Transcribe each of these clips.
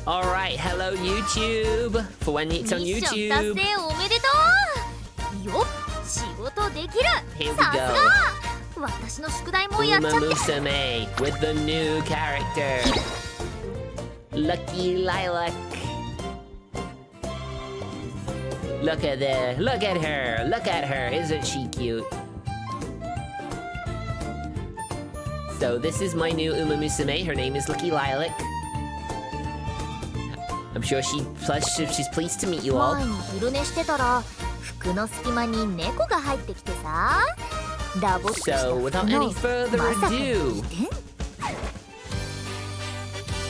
Alright, hello YouTube! For when it's on ミッション YouTube! 達成おめでとうよっ仕事できる Here we さす go! が私の宿題もやっちゃって Umamusume with the new character! Lucky Lilac! Look at her! Look at her! Look at her! Isn't she cute? So this is my new Umamusume. Her name is Lucky Lilac. I'm sure she's pleased to meet you all. 前に昼寝してたら服の隙間に猫が入ってきてさダボっとした So 服 without の any further まさかの ado, 遺伝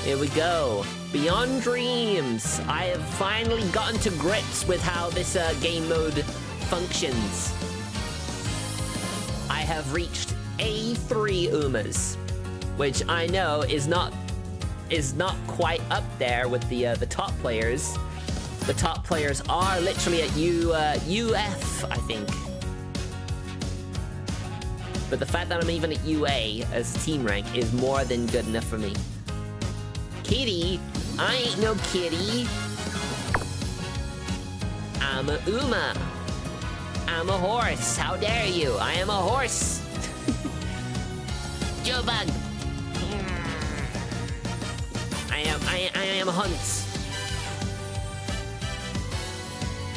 here we go. Beyond Dreams. I have finally gotten to grips with how this game mode functions. I have reached A3 Umas, which I know is not quite up there with the top players. The top players are literally at UF, I think. But the fact that I'm even at UA as team rank is more than good enough for me. Kitty? I ain't no kitty. I'm a Uma. I'm a horse. How dare you? I am a horse. Jobug. I am Hunt.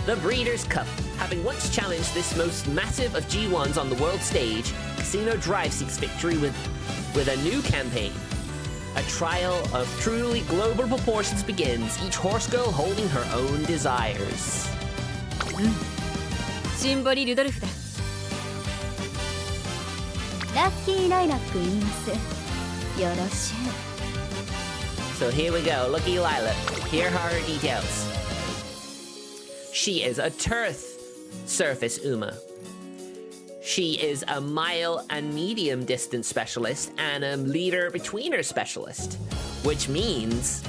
The Breeders' Cup. Having once challenged this most massive of G1s on the world stage, Casino Drive seeks victory with a new campaign. A trial of truly global proportions begins, each horse girl holding her own desires. シンボリ・ルドルフだ。ラッキーライラック言いますよろしゅう So here we go, Lucky Lilac. Here are her details. She is a turf surface Uma. She is a mile and medium distance specialist and a leader betweener specialist, which means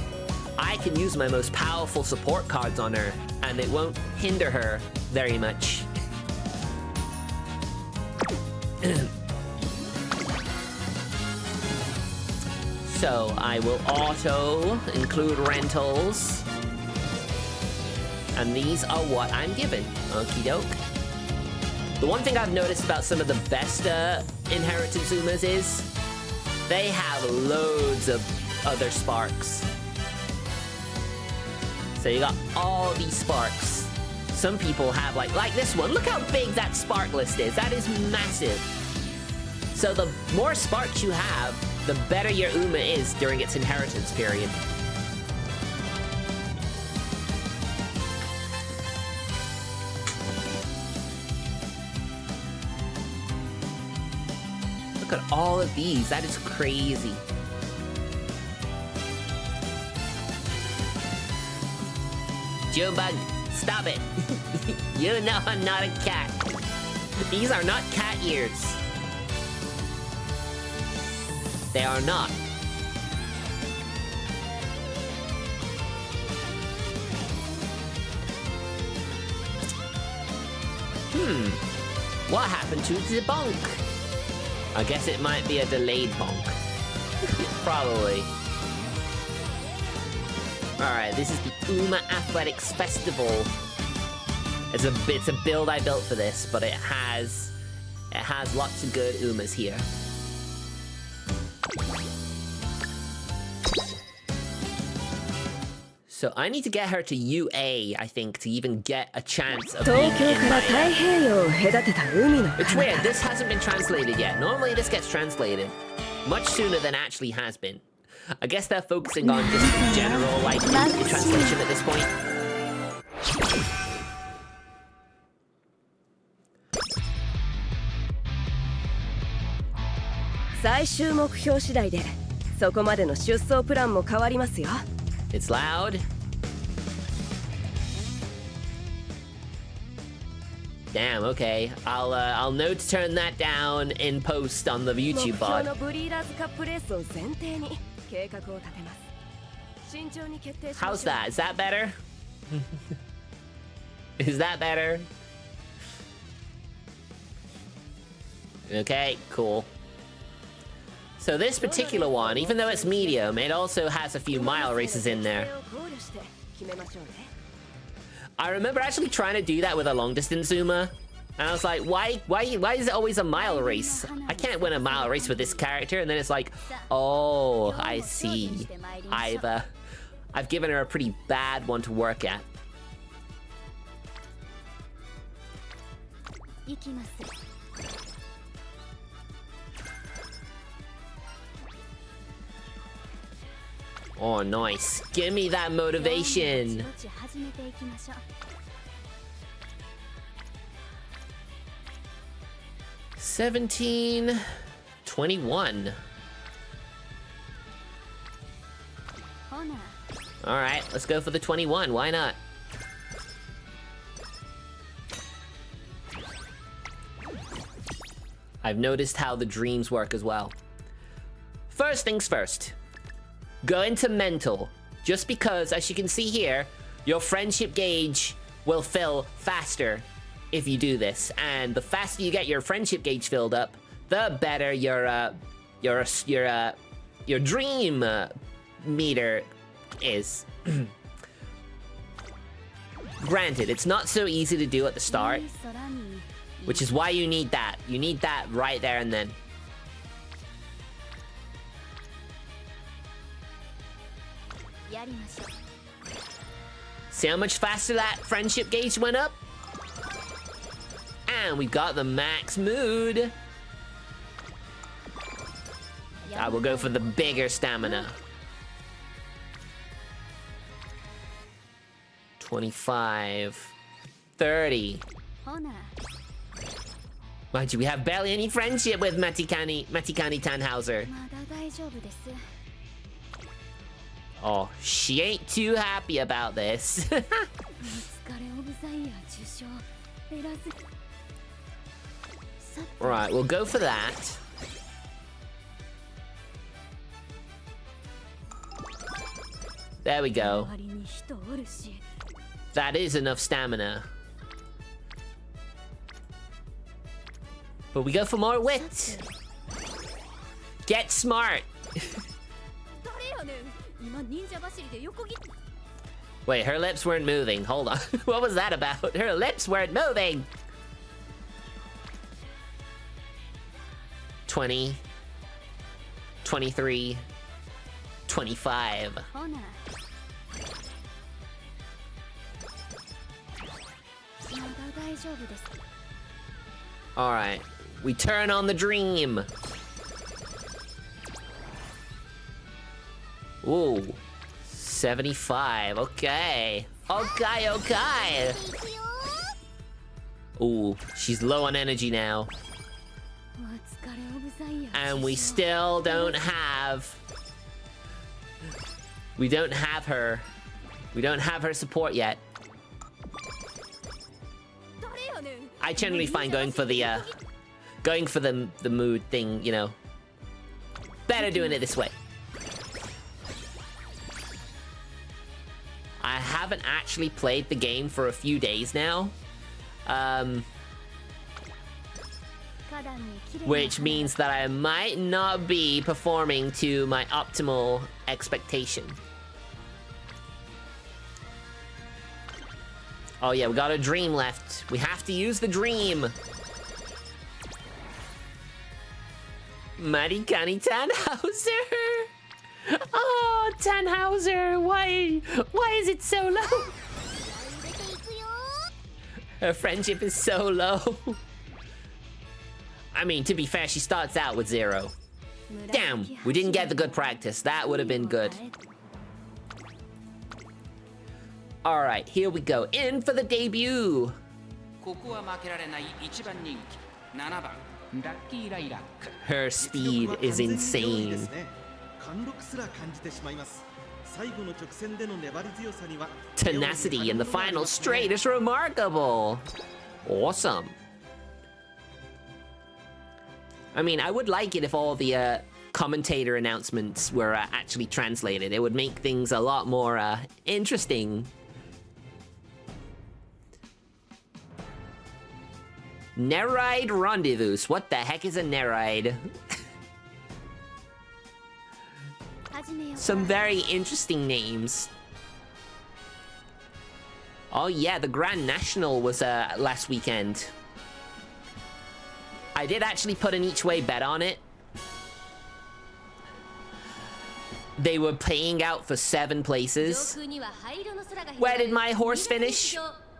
I can use my most powerful support cards on her and it won't hinder her very much. So I will auto include rentals. And these are what I'm given. Okie doke. The one thing I've noticed about some of the best inheritance Umas is they have loads of other sparks. So you got all these sparks. Some people have like this one. Look how big that spark list is. That is massive. So the more sparks you have, the better your Uma is during its inheritance period. Look at all of these. That is crazy. Jobug, stop it. You know I'm not a cat. These are not cat ears. They are not. What happened to the bonk? I guess it might be a delayed bonk. Probably. Alright, this is the Uma Athletics Festival. It's a build I built for this, but it has lots of good Umas here. So I need to get her to UA, I think, to even get a chance of being in my... It's weird, this hasn't been translated yet. Normally this gets translated much sooner than actually has been. I guess they're focusing on just general, like, translation at this point. It's loud. Damn, okay. I'll note to turn that down in post on the YouTube bot. How's that? Is that better? Is that better? Okay, cool. So this particular one, even though it's medium, it also has a few mile races in there. I remember actually trying to do that with a long distance Uma, and I was like, why is it always a mile race? I can't win a mile race with this character. And then it's like, oh, I see. I've given her a pretty bad one to work at. Oh, nice. Give me that motivation. 17, 21. All right, let's go for the 21. Why not? I've noticed how the dreams work as well. First things first. Go into mental. Just because, as you can see here, your friendship gauge will fill faster if you do this. And the faster you get your friendship gauge filled up, the better your dream meter is. Granted, it's not so easy to do at the start, which is why you need that. You need that right there and then. See how much faster that friendship gauge went up? And we got the max mood. I will go for the bigger stamina. 25, 30. Mind you, we have barely any friendship with Matikani Tannhauser. Oh, she ain't too happy about this. Right, we'll go for that. There we go. That is enough stamina. But we go for more wit. Get smart. Wait, her lips weren't moving. Hold on. What was that about? Her lips weren't moving. 20, 23, 25. All right, we turn on the dream. Ooh, 75. Okay. Okay. Ooh, she's low on energy now. And we still don't have... We don't have her support yet. I generally find going for the mood thing, you know. Better doing it this way. I haven't actually played the game for a few days now. Which means that I might not be performing to my optimal expectation. Oh yeah, we got a dream left. We have to use the dream. Marikani Tannhauser. Oh, Tannhauser, why is it so low? Her friendship is so low. I mean, to be fair, she starts out with 0. Damn, we didn't get the good practice. That would have been good. All right, here we go. In for the debut. Her speed is insane. Tenacity in the final straight is remarkable. Awesome. I mean, I would like it if all the commentator announcements were actually translated. It would make things a lot more interesting. Nereid Rendezvous. What the heck is a Nereid? Some very interesting names. Oh yeah, the Grand National was last weekend. I did actually put an each way bet on it. They were paying out for 7 places. Where did my horse finish?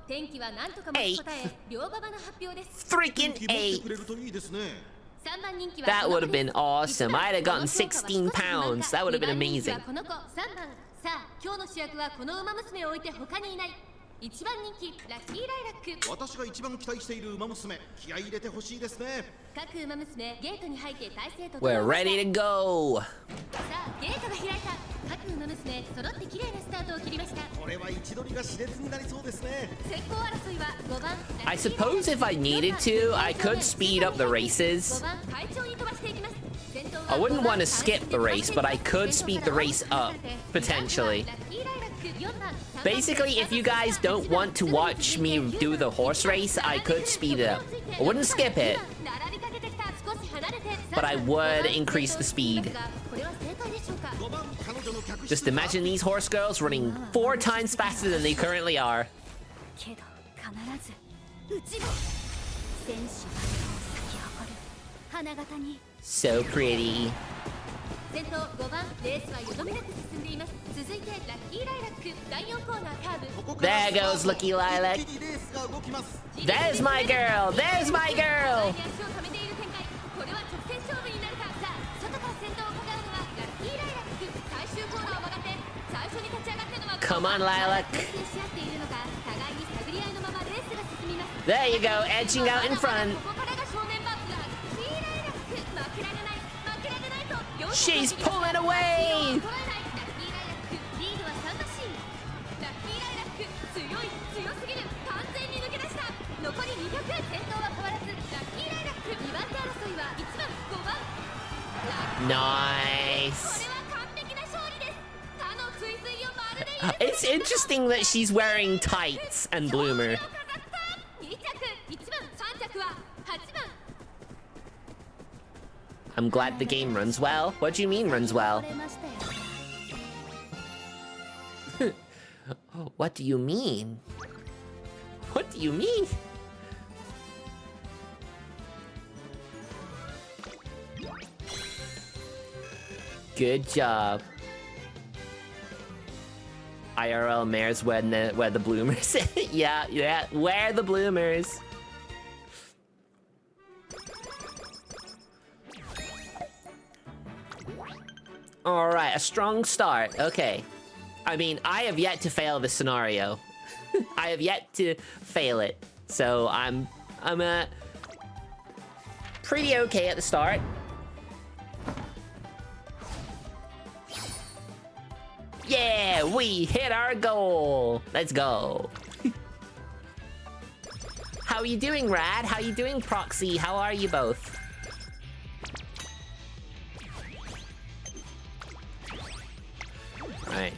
8th. Freaking 8th. That would have been awesome. I'd have gotten 16 pounds. That would have been amazing. 一番人気ラッキーライラック。私が一番期待しているウマ娘、気合い入れてほしいですね。各ウマ娘ゲートに入って体勢と。We're ready to go. さあゲートが開いた。各ウマ娘揃って綺麗なスタートを切りました。これは位置取りが熾烈になりそうですね。先行争いは5番。I suppose if I needed to, I could speed up the races. 5番快調に飛ばしていきます。I wouldn't want to skip the race, but I could speed the race up potentially. Basically, if you guys don't want to watch me do the horse race, I could speed it up. I wouldn't skip it, but I would increase the speed. Just imagine these horse girls running 4 times faster than they currently are. So pretty. There goes Lucky Lilac. There's my girl. There's my girl. Come on, Lilac. There you go, edging out in front. She's pulling away! Nice! It's interesting that she's wearing tights and bloomer. I'm glad the game runs well. What do you mean runs well? What do you mean? What do you mean? Good job. IRL mares where the bloomers. yeah, where the bloomers. Alright, a strong start. Okay. I mean, I have yet to fail this scenario. I have yet to fail it. So I'm pretty okay at the start. Yeah, we hit our goal. Let's go. How are you doing, Rad? How are you doing, Proxy? How are you both? Right.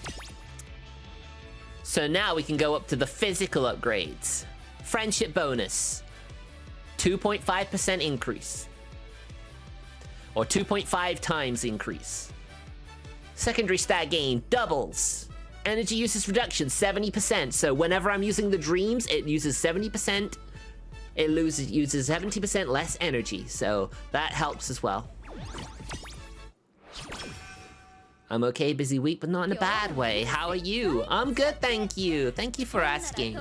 So now we can go up to the physical upgrades. Friendship bonus. 2.5% increase. Or 2.5 times increase. Secondary stat gain doubles. Energy usage reduction 70%. So whenever I'm using the dreams, it uses 70%. It uses 70% less energy. So that helps as well. I'm okay, busy week, but not in a bad way. How are you? I'm good, thank you. Thank you for asking.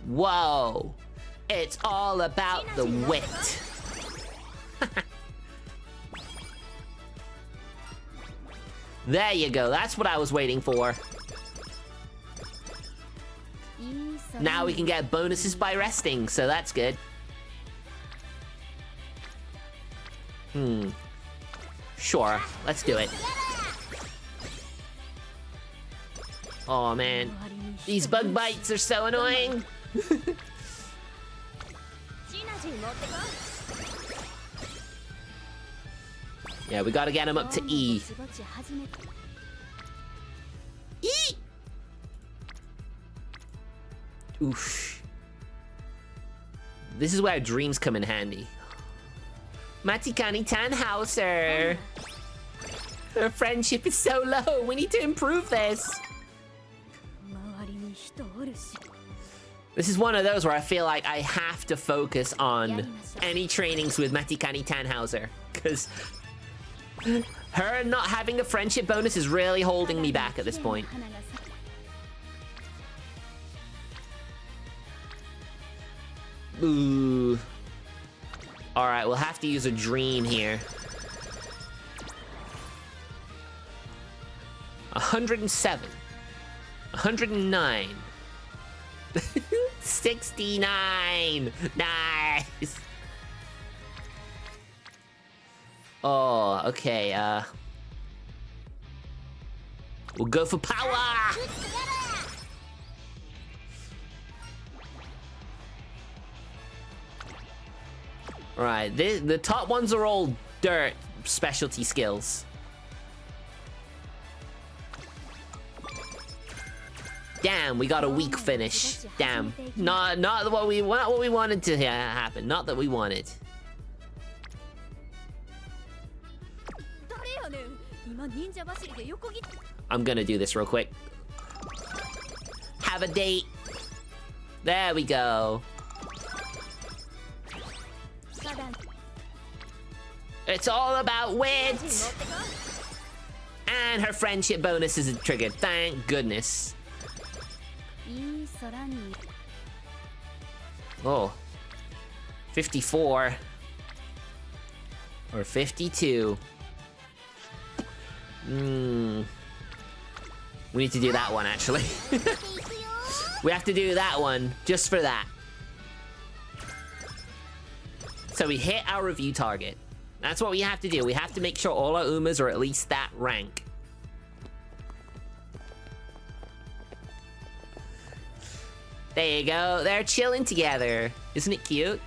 Whoa. It's all about the wit. There you go. That's what I was waiting for. Now we can get bonuses by resting, so that's good. Sure, let's do it. Oh man, these bug bites are so annoying. Yeah, we gotta get him up to E. E! Oof. This is where dreams come in handy. Matikani Tannhauser. Her friendship is so low. We need to improve this. This is one of those where I feel like I have to focus on any trainings with Matikani Tannhauser, because her not having a friendship bonus is really holding me back at this point. Ooh. Alright, we'll have to use a dream here. 107. 109. 69. Nice. Oh, okay, we'll go for power. Right, the top ones are all dirt specialty skills. Damn, we got a weak finish. Damn, not what we wanted to happen. Not that we wanted. I'm gonna do this real quick. Have a date. There we go. It's all about wit. And her friendship bonus is triggered. Thank goodness. Oh. 54. Or 52. We need to do that one, actually. We have to do that one, just for that. So we hit our review target. That's what we have to do. We have to make sure all our Umas are at least that rank. There you go. They're chilling together. Isn't it cute?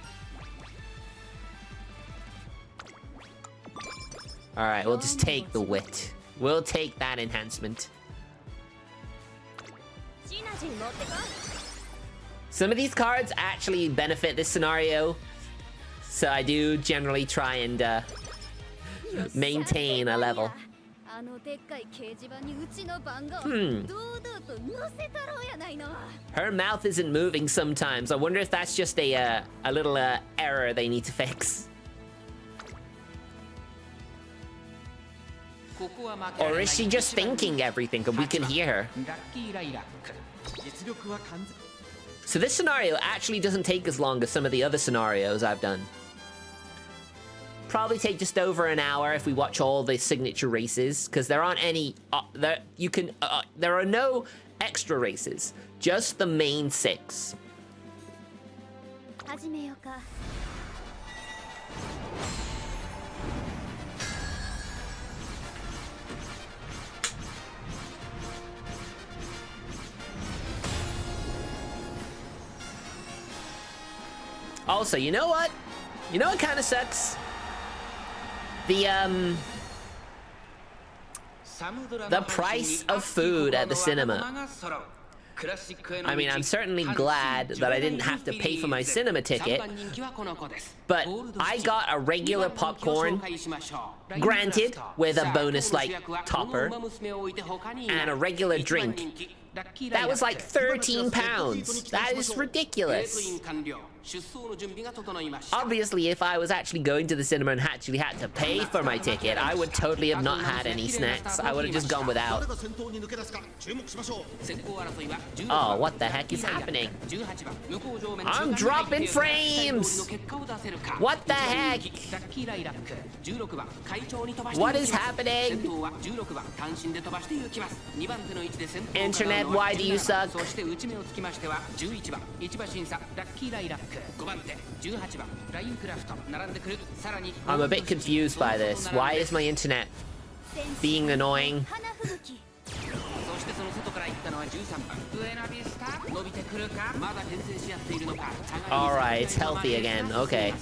Alright, we'll just take the wit. We'll take that enhancement. Some of these cards actually benefit this scenario. So I do generally try and maintain a level. Her mouth isn't moving sometimes. I wonder if that's just a little error they need to fix. Or is she just thinking everything and we can hear her? So this scenario actually doesn't take as long as some of the other scenarios I've done. Probably take just over an hour if we watch all the signature races, because there aren't any. There are no extra races, just the main 6. Also, you know what? You know what kind of sucks? The price of food at the cinema. I mean, I'm certainly glad that I didn't have to pay for my cinema ticket, but I got a regular popcorn, granted, with a bonus, like, topper, and a regular drink. That was like £13. That is ridiculous. Obviously, if I was actually going to the cinema and actually had to pay for my ticket, I would totally have not had any snacks. I would have just gone without. Oh, what the heck is happening? I'm dropping frames! What the heck? What is happening? Internet, why do you suck? I'm a bit confused by this. Why is my internet being annoying? Alright, it's healthy again. Okay.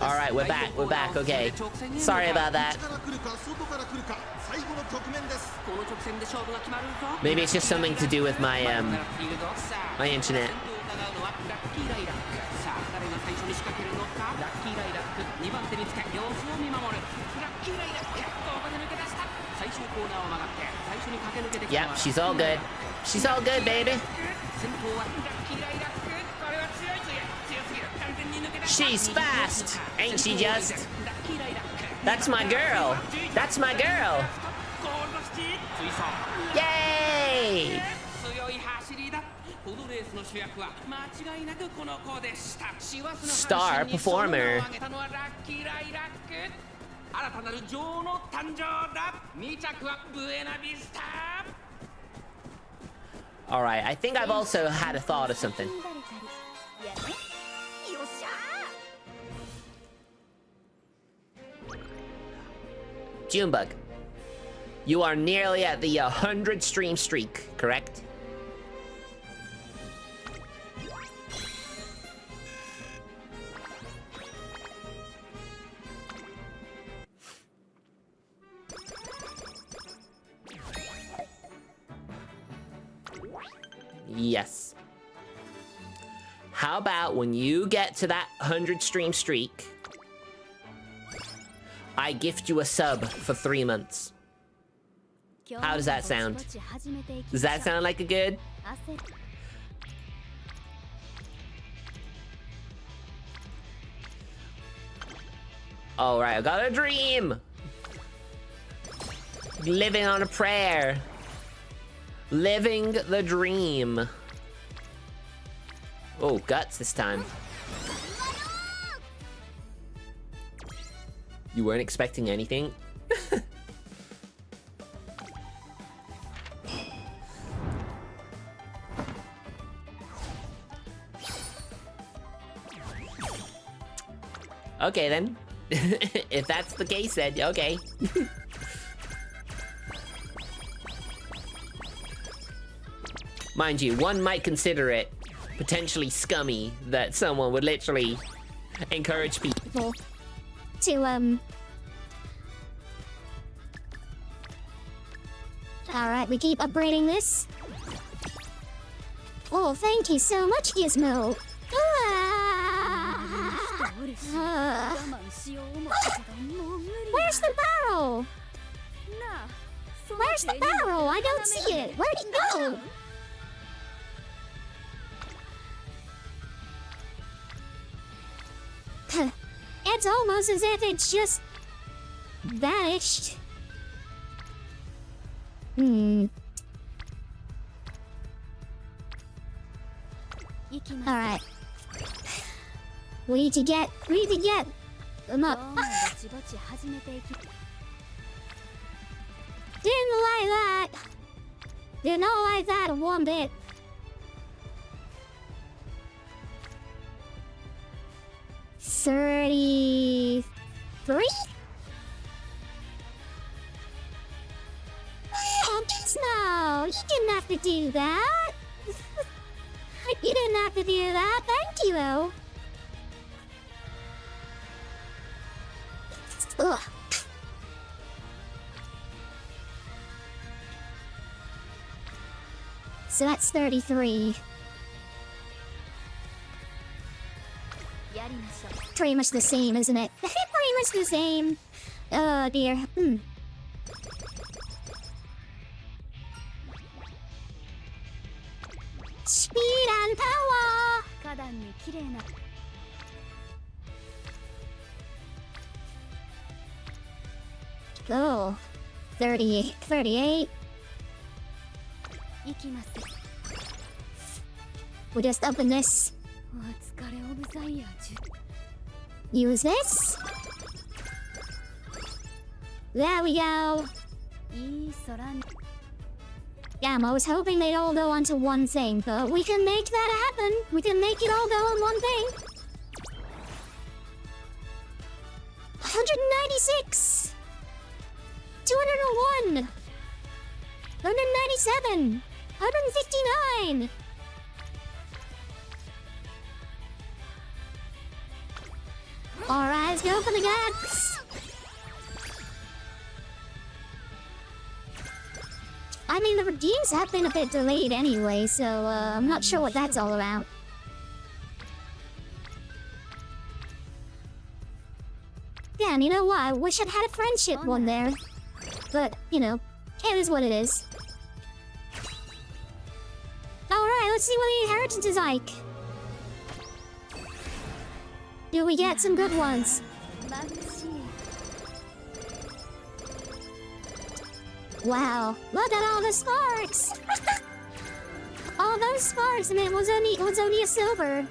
Alright, we're back, okay. Sorry about that. Maybe it's just something to do with my my internet. Yep, she's all good. She's all good, baby. She's fast, ain't she just? That's my girl. That's my girl. Yay! Star performer. All right, I think I've also had a thought of something. Junebug, you are nearly at the 100 stream streak, correct? Yes. How about when you get to that 100 stream streak, I gift you a sub for 3 months. How does that sound? Does that sound like a good? All right, I got a dream. Living on a prayer. Living the dream. Oh, guts this time. You weren't expecting anything? Okay then. If that's the case then, okay. Mind you, one might consider it potentially scummy that someone would literally encourage people to Alright, we keep upgrading this. Oh, thank you so much, Gizmo. Where's the barrel? Where's the barrel? I don't see it. Where'd it go? It's almost as if it's just vanished. Alright. We need to get them up. Didn't like that. Did not like that one bit. $33? Oh, no, you didn't have to do that. You didn't have to do that. Thank you, though. Ugh. So that's 33. Pretty much the same, isn't it? Pretty much the same. Oh dear. Speed and power! Oh, 38. We'll just open this. Use this. There we go. Yeah, I was hoping they'd all go onto one thing, but we can make that happen. We can make it all go on one thing. 196. 201. 197. 159. Alright, let's go for the guts. I mean, the redeems have been a bit delayed anyway, so I'm not sure what that's all about. again, you know what? I wish I'd had a friendship one there. But, you know, it is what it is. Alright, let's see what the inheritance is like. Do we get some good ones? Wow, look at all the sparks! All those sparks, and it was only a silver.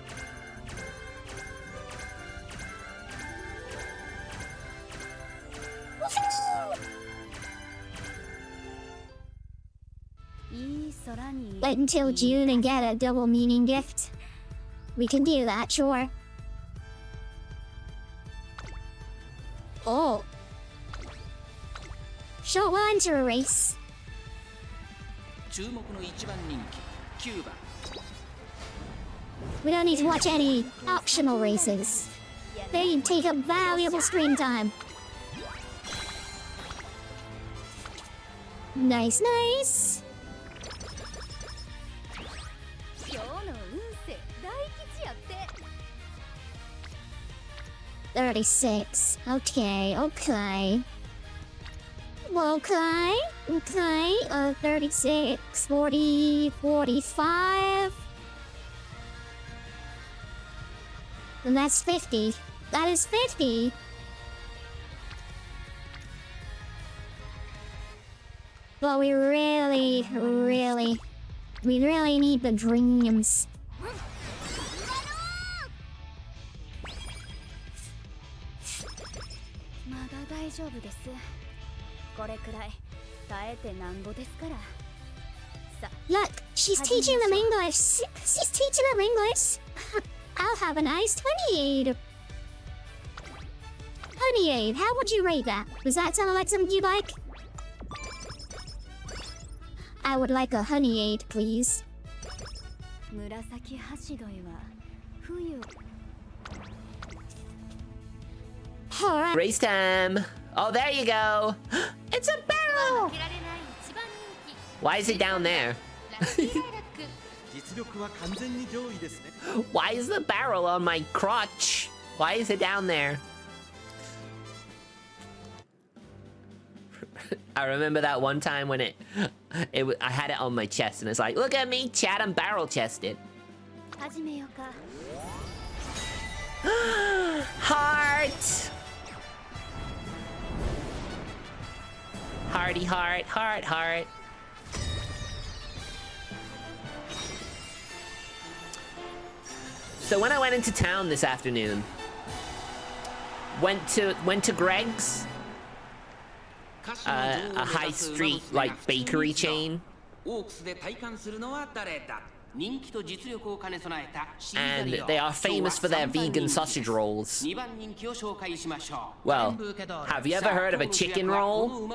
Wait until June and get a double meaning gift. We can do that, sure. Oh. Sure, we'll enter a race. We don't need to watch any optional races. They take up valuable screen time. Nice, nice. 36. Okay, okay. Okay, okay. 36, 40, 45. And that's 50. That is 50. But we really need the dreams. Look, she's teaching them English. She's teaching them English. I'll have a nice 28. 28, how would you rate that? Does that sound like something you'd like? I would like a honey aid, please. Alright. Race time! Oh, there you go! It's a barrel! Why is it down there? Why is the barrel on my crotch? Why is it down there? I remember that one time when I had it on my chest and it's like, look at me, Chad, I'm barrel chested. Heart! Hearty heart, heart, heart. So when I went into town this afternoon, went to Greg's, a high street like bakery chain, and they are famous for their vegan sausage rolls. Well, have you ever heard of a chicken roll?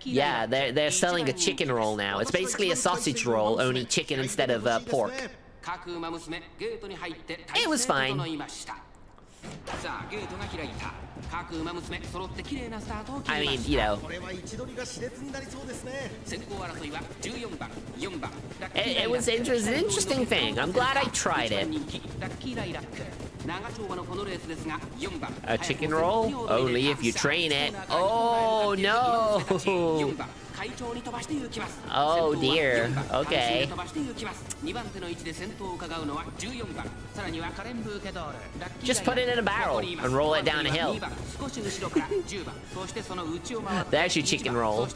Yeah, they're selling a chicken roll now. It's basically a sausage roll, only chicken instead of pork. It was fine. I mean, you know, it was an interesting thing. I'm glad I tried it. A chicken roll? Only if you train it. Oh no! Oh dear. Okay. Just put it in a barrel and roll it down a hill. There's your chicken roll.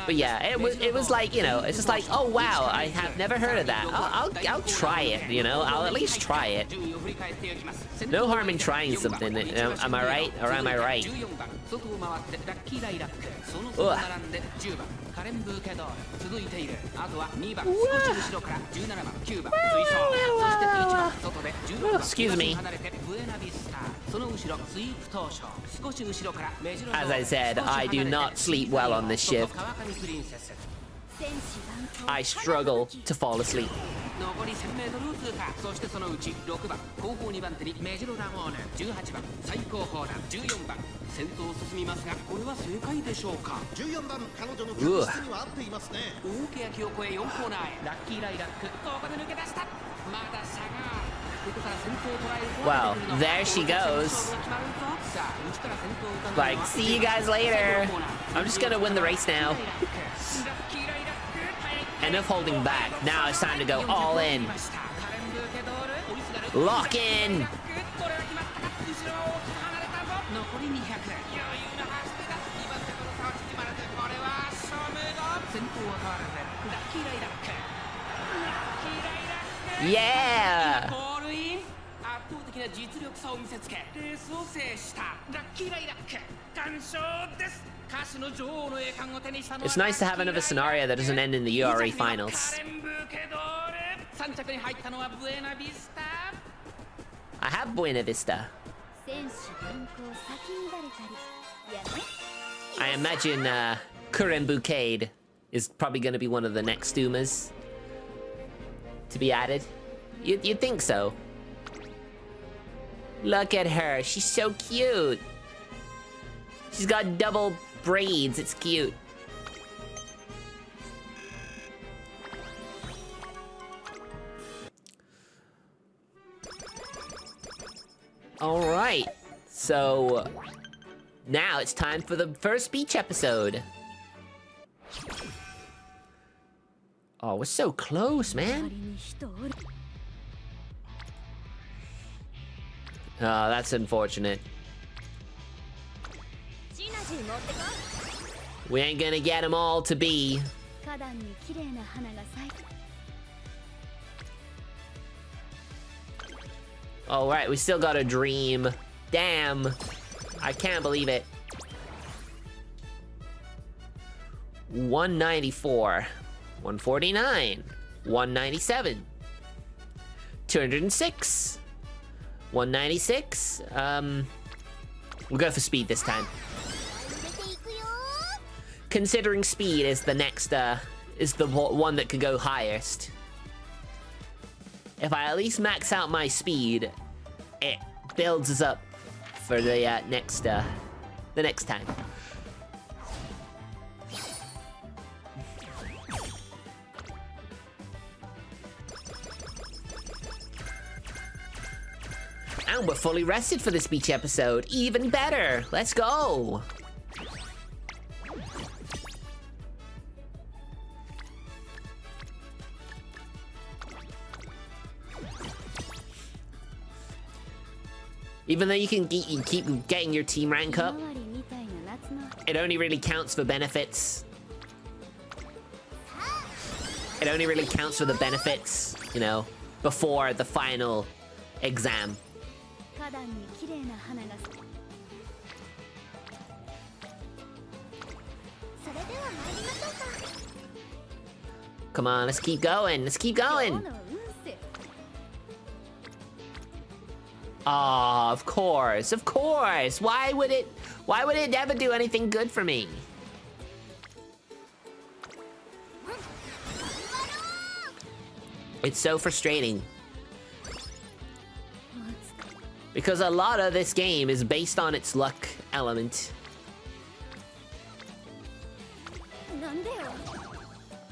But yeah, it was like, you know, it's just like, oh wow, I have never heard of that. I'll try it, you know, I'll at least try it. No harm in trying something, am I right? Or am I right? Ugh. Excuse me. As I said, I do not sleep well on this shift. I struggle to fall asleep. 残り 1000m を通過。そしてそのうち6番後方2番手にメジロラモーヌ、18番最後方だ、14番先頭を進みますが、これは正解でしょうか。14番彼女の確実には合っていますね。大欅を越え4コーナーへ。ラッキーライラックここで抜け出した。まだ差が。ここから先頭を捉える。 Well, there she goes. Like, see you guys later. I'm just gonna win the race now. Enough holding back. Now it's time to go all in. Lock in. Yeah. 圧倒的な実力差を見せつけ、レースを制したラッキーライラック完勝です。 It's nice to have another scenario that doesn't end in the URA finals. I have Buena Vista. I imagine Kuren Bouquet is probably going to be one of the next Umas to be added. You'd think so. Look at her, she's so cute. She's got double braids, it's cute. All right, so now it's time for the first beach episode. Oh, we're so close, man. Oh, that's unfortunate. We ain't gonna get them all to be. All right, we still got a dream. Damn, I can't believe it. 194, 149, 197, 206, 196. We'll go for speed this time. Considering speed is the next, is the one that could go highest. If I at least max out my speed, it builds us up for the next time. And we're fully rested for this beach episode. Even better. Let's go. Even though you can keep getting your team rank up, it only really counts for benefits. It only really counts for the benefits, you know, before the final exam. Come on, let's keep going. Let's keep going. Oh, of course, of course. Why would it ever do anything good for me? It's so frustrating. Because a lot of this game is based on its luck element.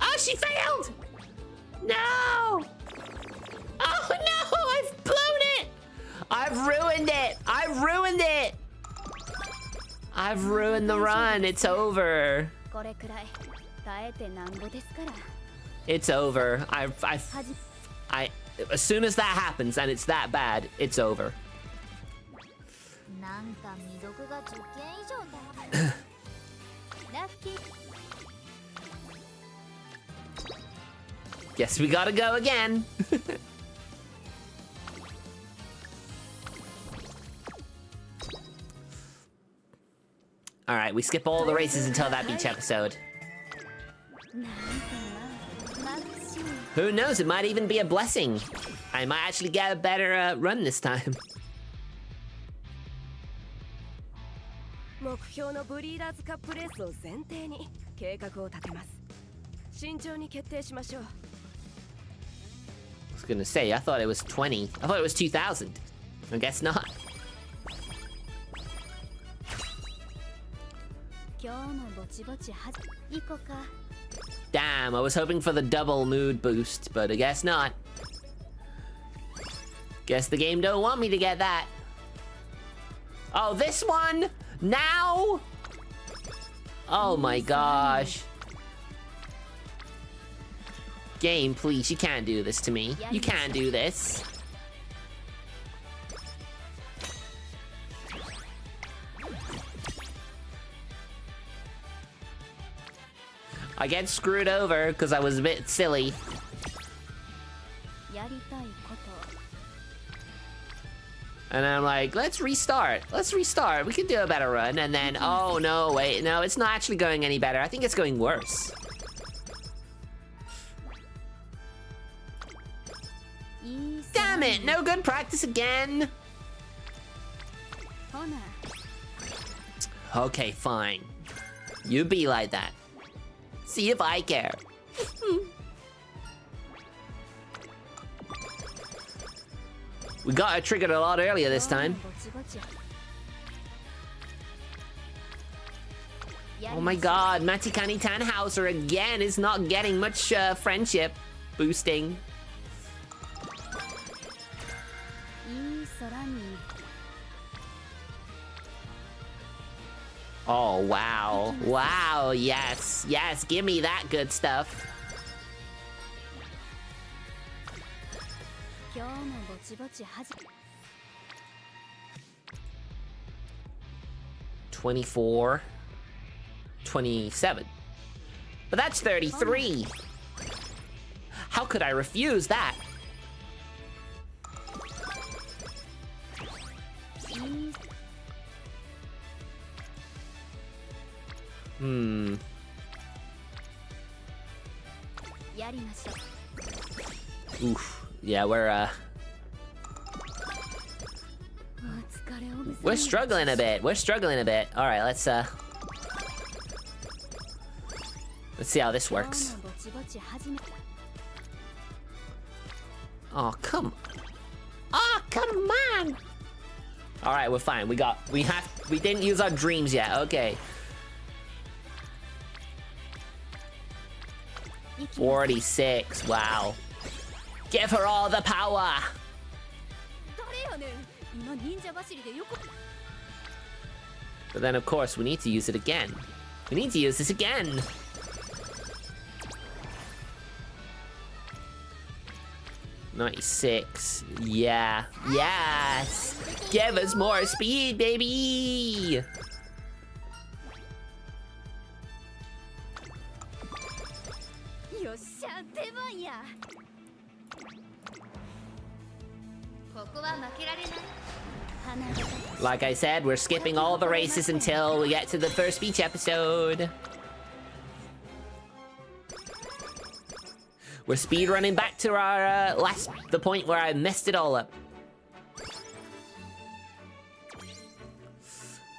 Oh, she failed! No! Oh no, I've blown it! I've ruined it! I've ruined it! I've ruined the run, it's over. It's over. As soon as that happens and it's that bad, it's over. Guess we gotta go again. All right, we skip all the races until that beach episode. Who knows, it might even be a blessing. I might actually get a better run this time. 目標のブリーダーズカップレースを前提に計画を立てます。慎重に決定しましょう。 I was gonna say, I thought it was 20. I thought it was 2,000. I guess not. 今日もぼちぼち行こうか。 Damn, I was hoping for the double mood boost, but I guess not. Guess the game don't want me to get that. Oh, this one? Now? Oh my gosh. Game, please, you can't do this to me. You can't do this. I get screwed over because I was a bit silly. やりたいこと。 And I'm like, let's restart. Let's restart. We can do a better run. And then, oh no, wait, no, it's not actually going any better. I think it's going worse. Damn it, no good practice again. Okay, fine. You be like that. See if I care. We got it triggered a lot earlier this time. Oh my god, Matikani Tannhauser again is not getting much friendship boosting. Oh, wow. Wow, yes. Yes, give me that good stuff. $24, $27. But that's 33. How could I refuse that? Oof. Yeah, we're struggling a bit. We're struggling a bit. All right, let's see how this works. Oh, come. Oh, come on. All right, we're fine. We didn't use our dreams yet. Okay. 46. Wow. Give her all the power. But then, of course, we need to use it again. We need to use this again. $96. Yeah. Yes. Give us more speed, baby. Like I said, we're skipping all the races until we get to the first beach episode. We're speedrunning back to our the point where I messed it all up.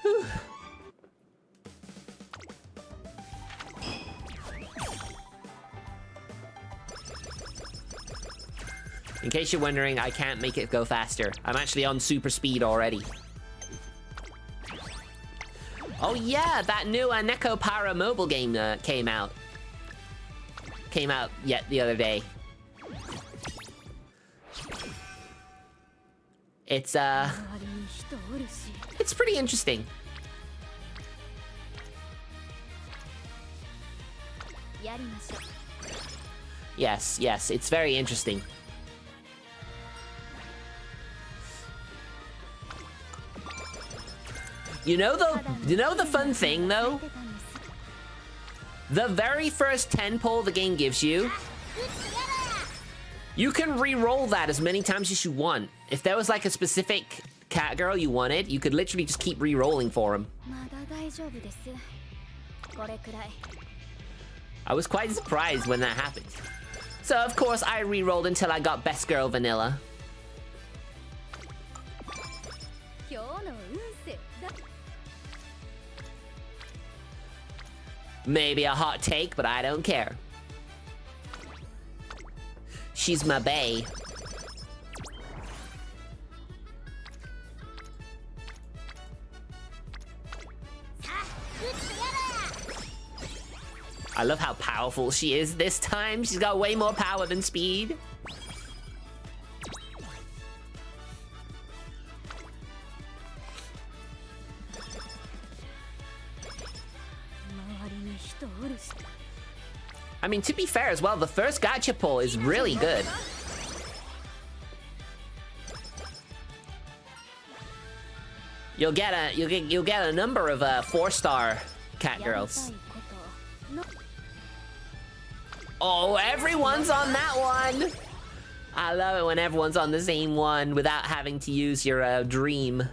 Whew. In case you're wondering, I can't make it go faster. I'm actually on super speed already. Oh yeah, that new Neko Para mobile game came out. Came out the other day. It's pretty interesting. Yes, yes, it's very interesting. You know the fun thing though? The very first 10 pull the game gives you, you can re-roll that as many times as you want. If there was like a specific cat girl you wanted, you could literally just keep re-rolling for him. I was quite surprised when that happened. So of course I re-rolled until I got Best Girl Vanilla. Maybe a hot take, but I don't care. She's my bae. I love how powerful she is this time. She's got way more power than speed. I mean, to be fair as well, the first gacha pull is really good. You'll get a number of 4-star cat girls. Oh, everyone's on that one. I love it when everyone's on the same one without having to use your dream.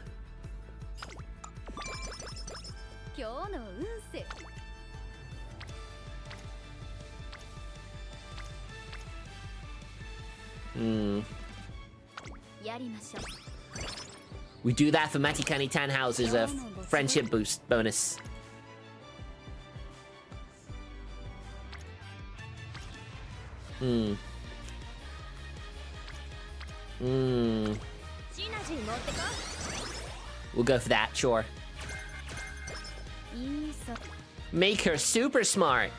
We do that for Matikani Tannhauser's a friendship boost bonus. We'll go for that, sure. Make her super smart.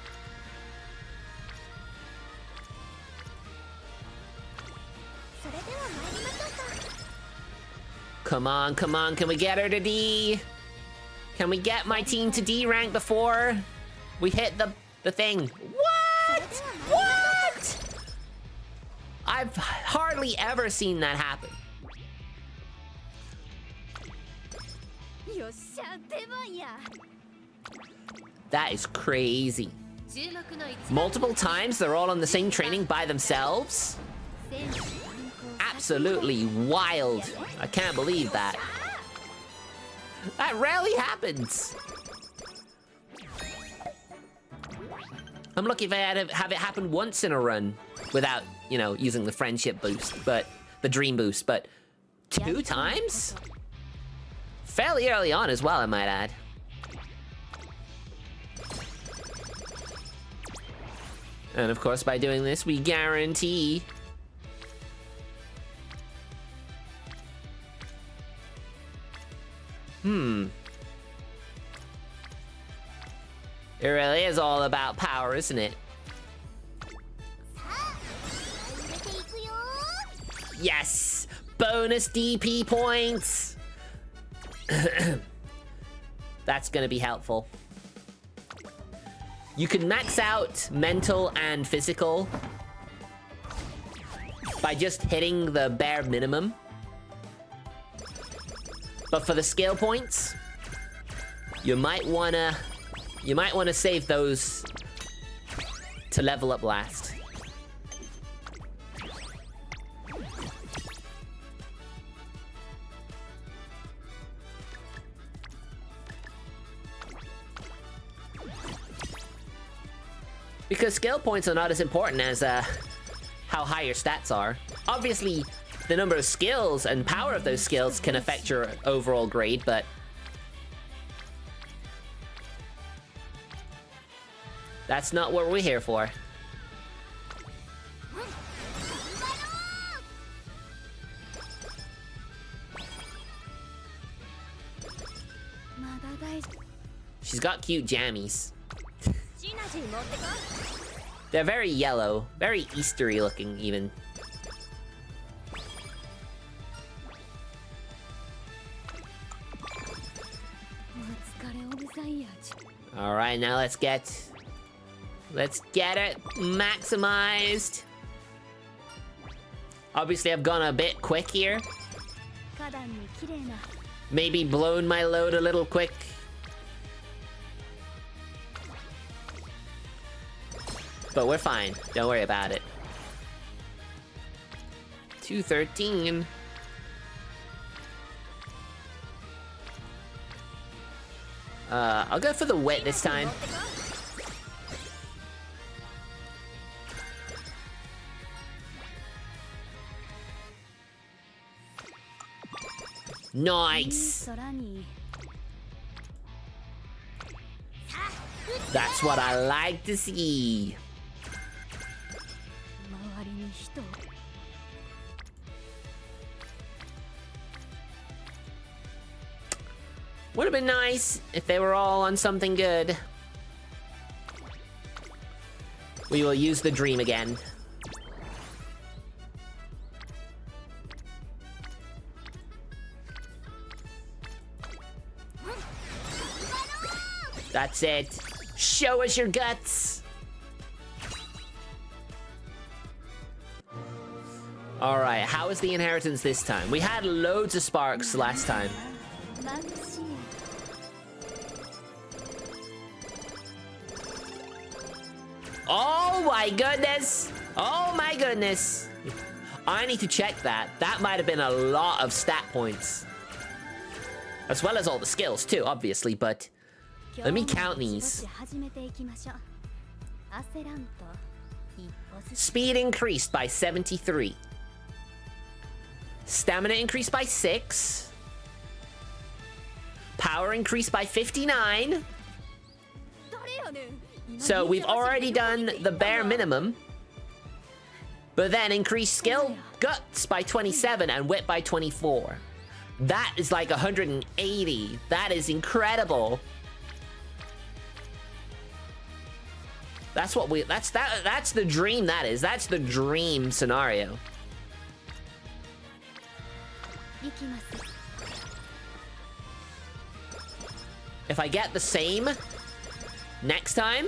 Come on, come on, can we get her to D? Can we get my team to D rank before we hit the thing? What? What? I've hardly ever seen that happen. That is crazy. Multiple times they're all on the same training by themselves? Absolutely wild. I can't believe that. That rarely happens. I'm lucky if I had to have it happen once in a run without, you know, using the friendship boost, but the dream boost, but 2 times? Fairly early on as well, I might add. And of course, by doing this, we guarantee it really is all about power, isn't it? Yes! Bonus DP points! That's gonna be helpful. You can max out mental and physical by just hitting the bare minimum. But for the skill points, you might wanna save those to level up last. Because skill points are not as important as how high your stats are. Obviously, the number of skills and power of those skills can affect your overall grade, but that's not what we're here for. She's got cute jammies. They're very yellow, very Eastery looking even. All right, now let's get it maximized. Obviously, I've gone a bit quick here. Maybe blown my load a little quick. But we're fine. Don't worry about it. 213. I'll go for the wit this time. Nice! That's what I like to see. Would have been nice if they were all on something good. We will use the dream again. That's it. Show us your guts. All right, how is the inheritance this time? We had loads of sparks last time. Oh my goodness! Oh my goodness! I need to check that. That might have been a lot of stat points. As well as all the skills too, obviously, but let me count these. Speed increased by 73. Stamina increased by 6. Power increased by 59. So we've already done the bare minimum. But then increased skill, guts by 27 and wit by 24. That is like 180. That is incredible. That's what we, that's the dream, that is. That's the dream scenario. If I get the same next time,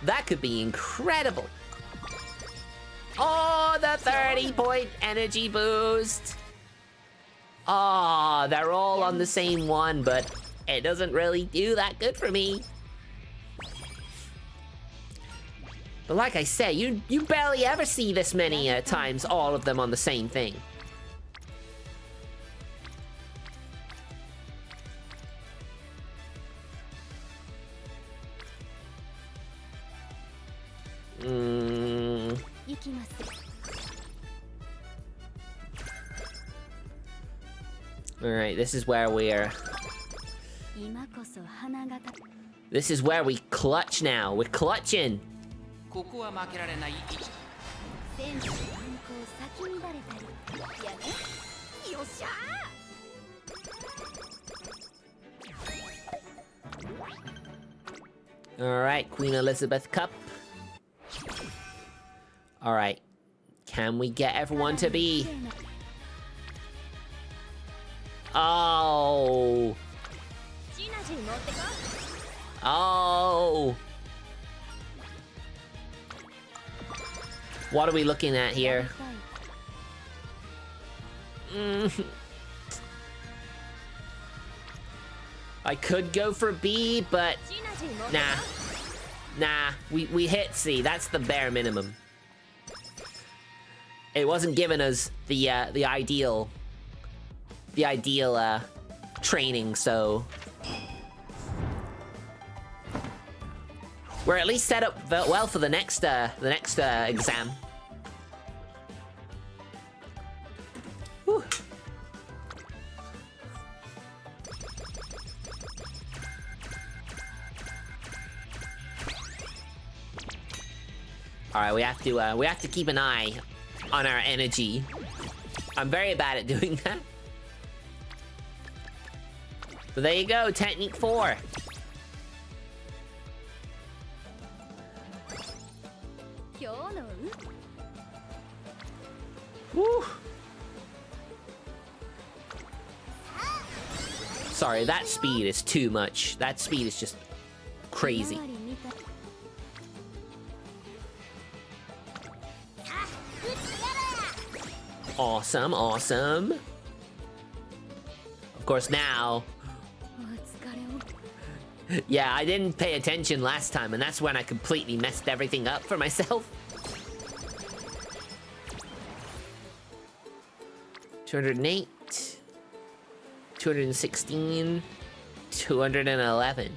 that could be incredible. Oh, the 30-point energy boost. Oh, they're all on the same one, but it doesn't really do that good for me. But like I say, you barely ever see this many times, all of them on the same thing. Alright, this is where we're... This is where we clutch now. We're clutching. Alright, Queen Elizabeth Cup. Alright. Can we get everyone to be... Oh! Oh! What are we looking at here? I could go for B, but... Nah. Nah, we hit C. That's the bare minimum. It wasn't giving us the ideal training, so we're at least set up well for the next exam. Whew. All right, we have to keep an eye on our energy. I'm very bad at doing that. So there you go, technique 4. Woo. Sorry, that speed is too much. That speed is just crazy. Awesome, awesome. Of course now... Yeah, I didn't pay attention last time, and that's when I completely messed everything up for myself. 208, 216, 211.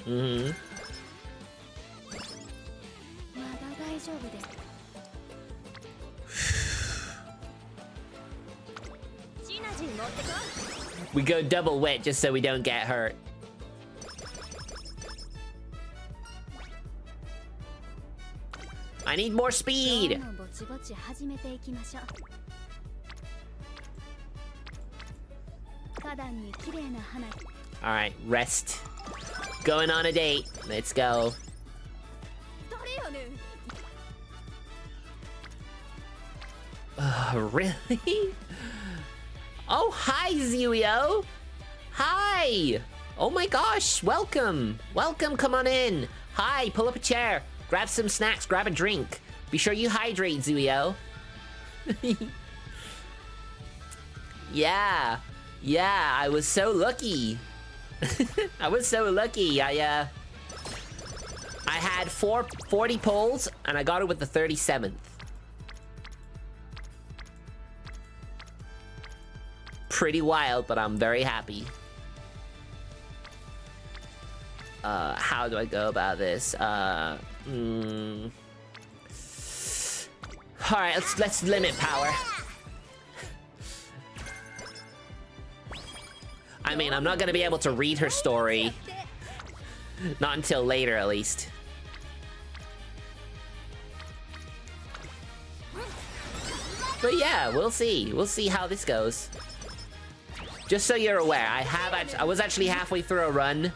Mm-hmm. We go double wet just so we don't get hurt. I need more speed. Alright, rest. Going on a date. Let's go. Really? Oh, hi, Zuyo. Hi. Oh my gosh, welcome. Welcome, come on in. Hi, pull up a chair. Grab some snacks, grab a drink. Be sure you hydrate, Zuyo. Yeah, I was so lucky. I was so lucky. I had 40 pulls, and I got it with the 37th. Pretty wild, but I'm very happy. How do I go about this? Alright, let's limit power. I mean, I'm not gonna be able to read her story. Not until later, at least. But yeah, we'll see. We'll see how this goes. Just so you're aware, I was actually halfway through a run,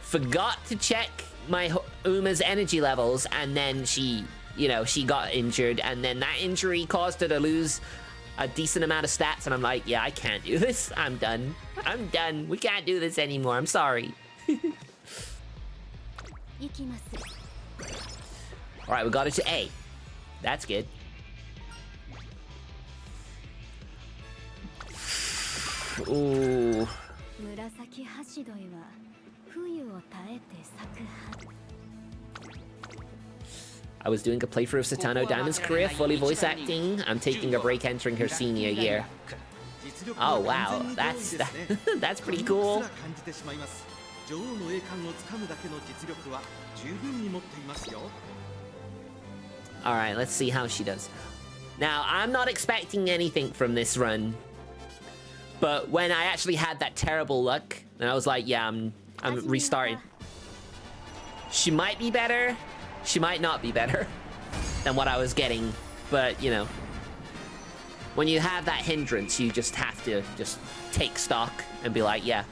forgot to check my Uma's energy levels, and then she got injured, and then that injury caused her to lose a decent amount of stats, and I'm like, yeah, I can't do this. I'm done. I'm done. We can't do this anymore. I'm sorry. Alright, we got it to A. That's good. Ooh. I was doing a playthrough of Satano Diamond's career, fully voice acting. I'm taking a break entering her senior year. Oh wow, that's pretty cool. Alright, let's see how she does. Now, I'm not expecting anything from this run. But when I actually had that terrible luck, and I was like, yeah, I'm restarting. She might be better. She might not be better than what I was getting. But, you know, when you have that hindrance, you just have to just take stock and be like, yeah,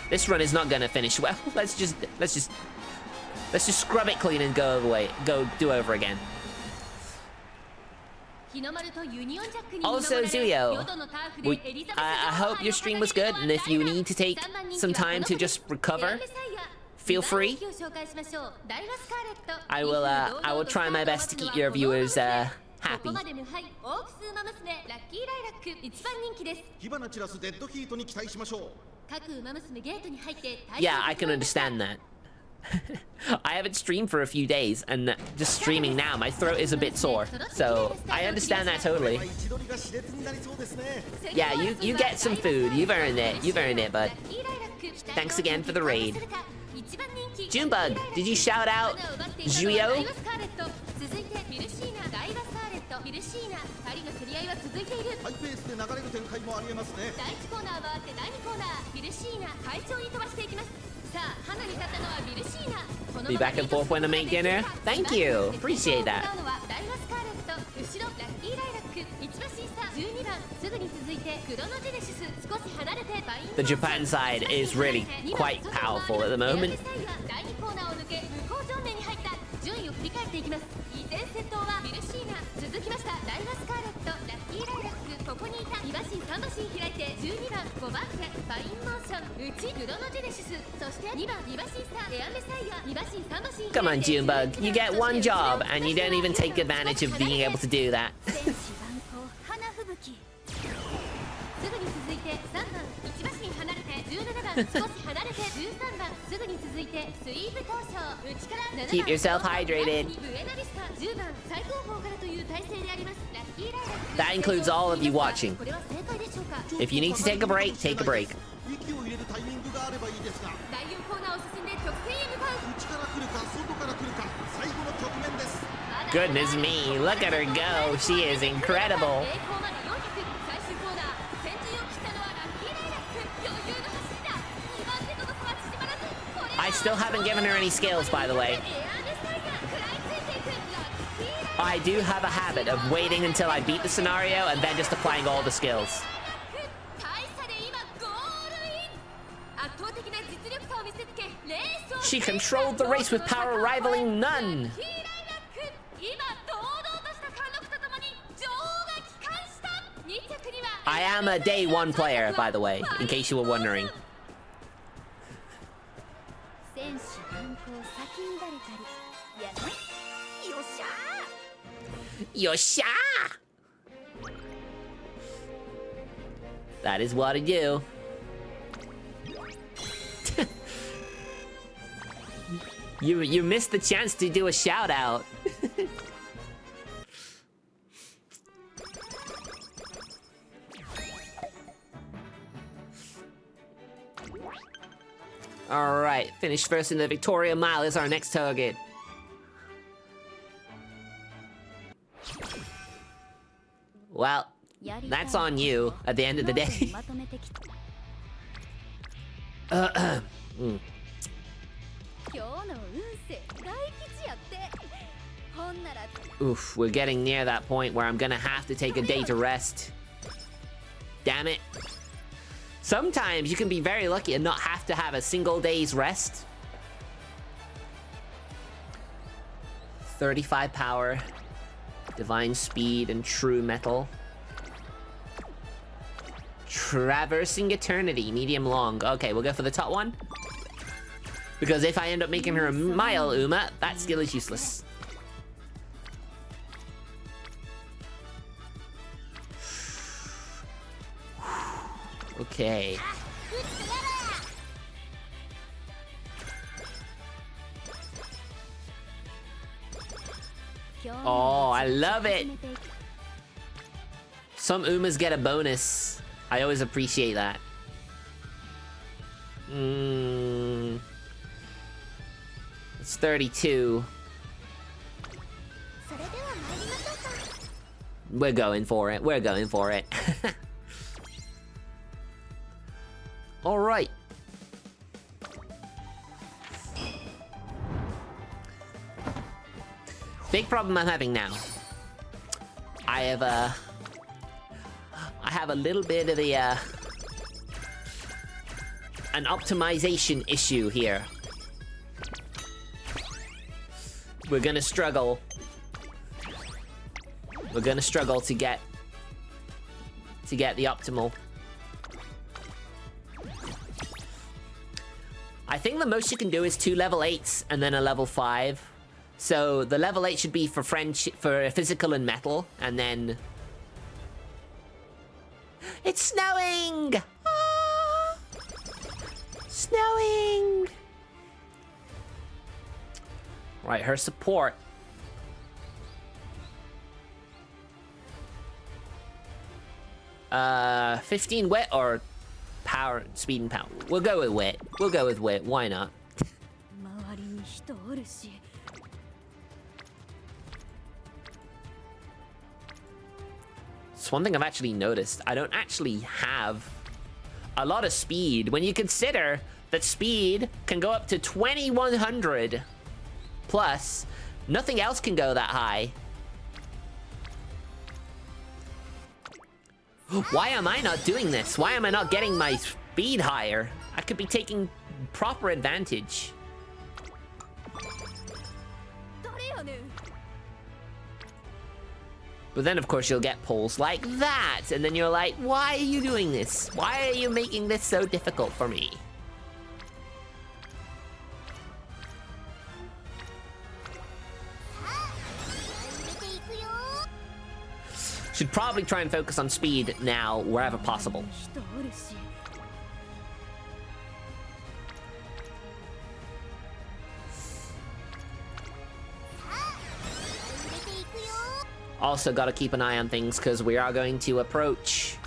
this run is not gonna finish well. Let's just scrub it clean and go do over again. Also, Zuyo, I hope your stream was good, and if you need to take some time to just recover, feel free. I will try my best to keep your viewers happy. Yeah, I can understand that. I haven't streamed for a few days, and just streaming now, my throat is a bit sore. So, I understand that totally. Yeah, you get some food. You've earned it, bud. Thanks again for the raid. Junebug, did you shout out Zuyo? Be back and forth when I make dinner. Thank you. Appreciate that. The Japan side is really quite powerful at the moment. Come on, Junebug. You get one job, and you don't even take advantage of being able to do that. Keep yourself hydrated. That includes all of you watching. If you need to take a break, take a break. Goodness me, look at her go. She is incredible. I still haven't given her any skills, by the way. I do have a habit of waiting until I beat the scenario and then just applying all the skills. 大差で今ゴールイン。圧倒的な実力差を見せつけレースを She controlled the race with power rivaling none. ヒーライラック今堂々とした貫禄とともに女王が帰還した。2着には I am a day one player, by the way, in case you were wondering. 選手難航先にバレたりやね。よっしゃー。 Yosha! That is what I do. You missed the chance to do a shout out. All right, finish first in the Victoria Mile is our next target. Well, that's on you at the end of the day. まとめてきた。 今日の運勢大吉やって。ほんなら Oof, we're getting near that point where I'm gonna have to take a day to rest. Damn it. Sometimes you can be very lucky and not have to have a single day's rest. 35 power, divine speed, and true metal. Traversing eternity, medium long. Okay, we'll go for the top one. Because if I end up making her a mile Uma, that skill is useless. Okay. Oh, I love it. Some Umas get a bonus. I always appreciate that. It's 32. We're going for it. We're going for it. All right. Big problem I'm having now. I have a little bit of an optimization issue here. We're gonna struggle. We're gonna struggle to get the optimal. I think the most you can do is 2 level 8s and then a level 5. So the level 8 should be for for physical and metal, and then it's snowing! Ah! Snowing! Right, her support. Uh, 15 wit or power, speed and power? We'll go with wit. We'll go with wit. Why not? 周りに人おるし。 It's one thing I've actually noticed. I don't actually have a lot of speed. When you consider that speed can go up to 2100 plus, nothing else can go that high. Why am I not doing this? Why am I not getting my speed higher? I could be taking proper advantage. But then, of course, you'll get polls like that, and then you're like, why are you doing this? Why are you making this so difficult for me? Should probably try and focus on speed now, wherever possible. Also gotta keep an eye on things, because we are going to approach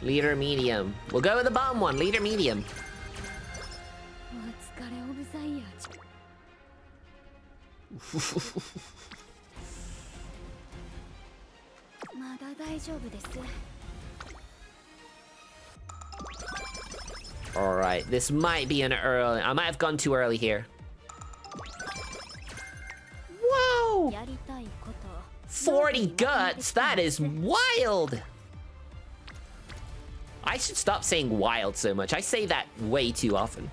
leader medium. We'll go with the bomb one, leader medium. Alright, this might be an early... I might have gone too early here. Whoa! no! 40 guts? That is wild! I should stop saying wild so much. I say that way too often.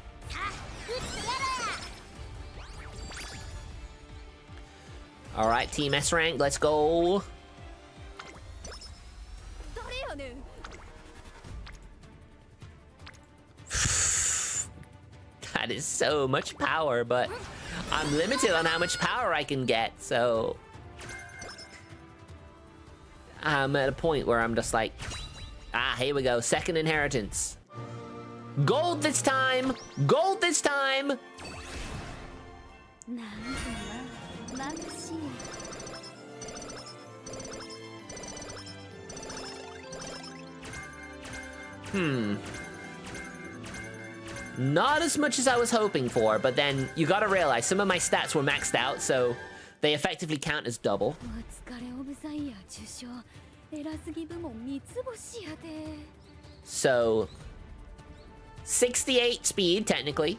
Alright, Team S rank, let's go. That is so much power, but I'm limited on how much power I can get, so I'm at a point where I'm just like, here we go, second inheritance. Gold this time! Gold this time! Not as much as I was hoping for, but then you gotta realize some of my stats were maxed out, so they effectively count as double. So 68 speed, technically.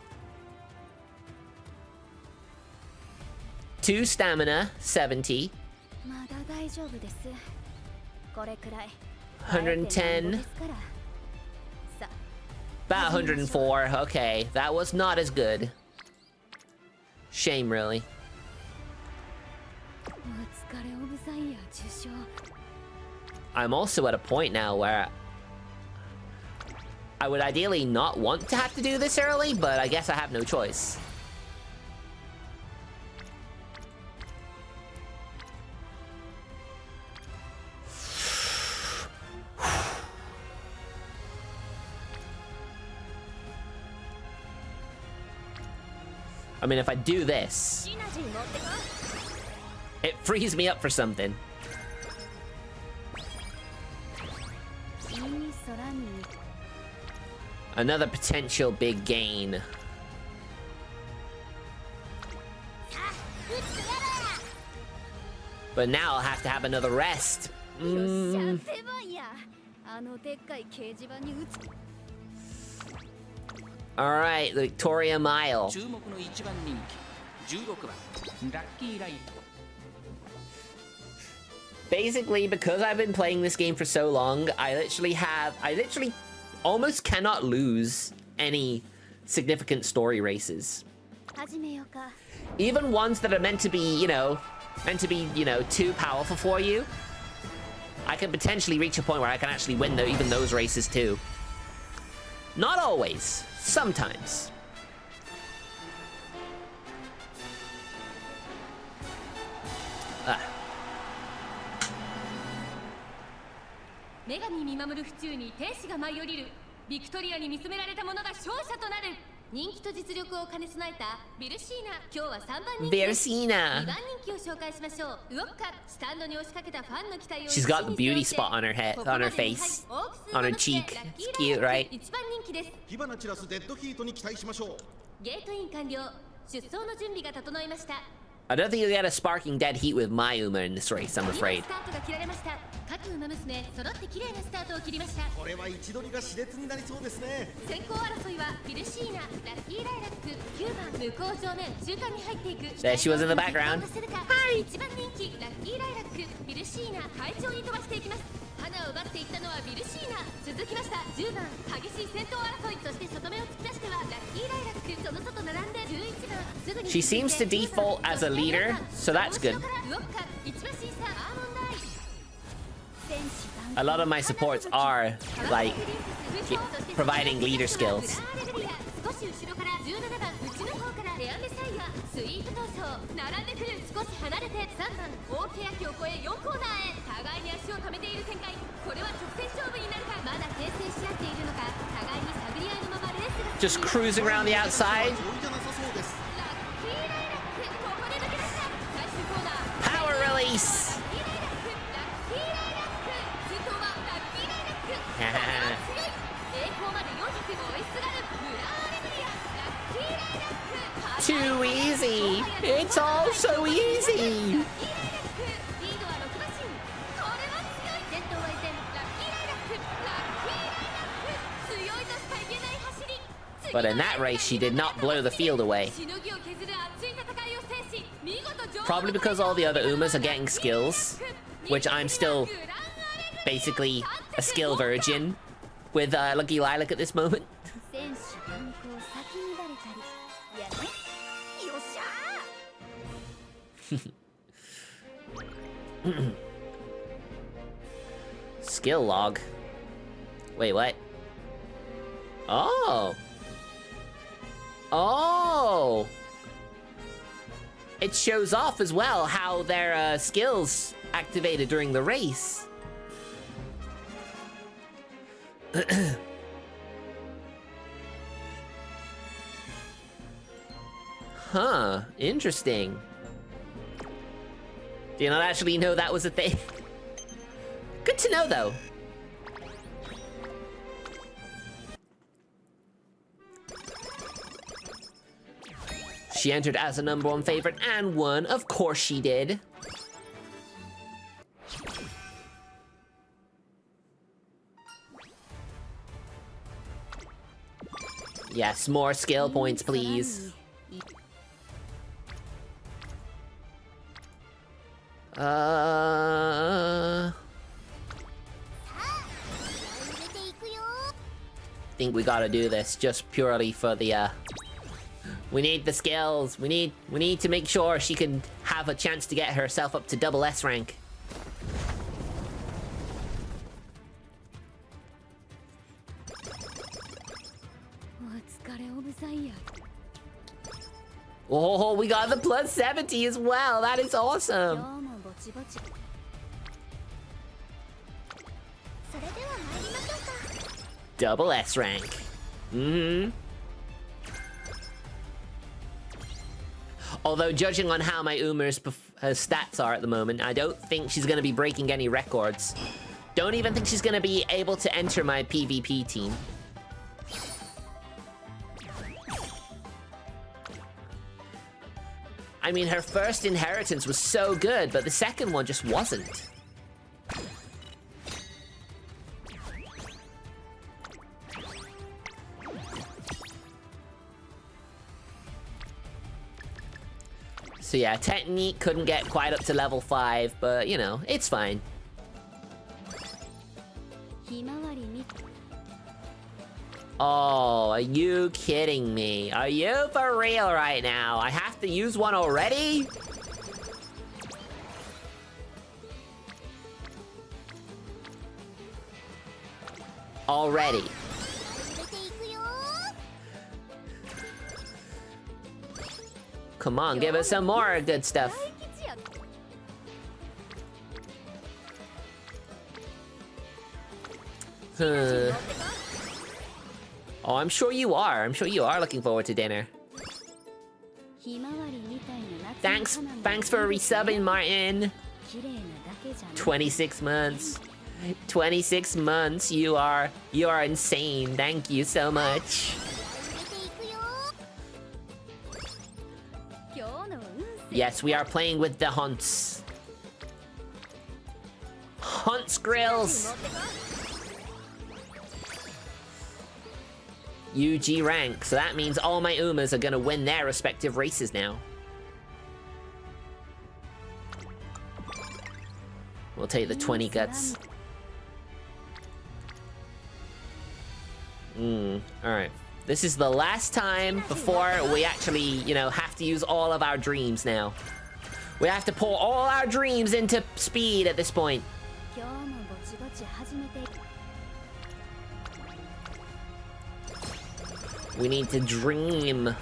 2 stamina, 70. 110. About 104. Okay, that was not as good. Shame, really. I'm also at a point now where I would ideally not want to have to do this early, but I guess I have no choice. I mean, if I do this, it frees me up for something. Another potential big gain. But now I'll have to have another rest. Alright, the Victoria Mile. Basically, because I've been playing this game for so long, I literally almost cannot lose any significant story races. Even ones that are meant to be, too powerful for you. I can potentially reach a point where I can actually win even those races too. Not always, sometimes. Versina. She's got the beauty spot on her head, on her face, on her cheek. It's cute, right? I don't think you'll get a sparking dead heat with my Uma in this race, I'm afraid. There she was in the background. Hi! She seems to default as a leader, so that's good. A lot of my supports are, like, providing leader skills. Just cruising around the outside. Power release! Too easy! It's all so easy! But in that race, she did not blow the field away. Probably because all the other Umas are getting skills, which I'm still basically a skill virgin with Lucky Lilac at this moment. Skill log. Wait, what? Oh. Oh. It shows off as well how their skills activated during the race. Huh, interesting. Do you not actually know that was a thing? Good to know, though. She entered as a #1 favorite and won. Of course she did. Yes, more skill points, please. Think we gotta do this just purely for the we need the skills. We need to make sure she can have a chance to get herself up to double S rank. Oh, we got the plus 70 as well. That is awesome. Double S rank. Although, judging on how my Uma's her stats are at the moment, I don't think she's going to be breaking any records. Don't even think she's going to be able to enter my PvP team. I mean, her first inheritance was so good, but the second one just wasn't. So yeah, technique couldn't get quite up to level 5, but you know, it's fine. Oh, are you kidding me? Are you for real right now? I have to use one already? Already. Come on, give us some more good stuff. Oh, I'm sure you are. I'm sure you are looking forward to dinner. Thanks for resubbing, Martin. 26 months. 26 months. You are insane. Thank you so much. Yes, we are playing with the hunts. Hunts grills. UG rank, so that means all my Umas are gonna win their respective races now. We'll take the 20 guts. Alright. This is the last time before we actually, you know, have to use all of our dreams now. We have to pour all our dreams into speed at this point. We need to dream.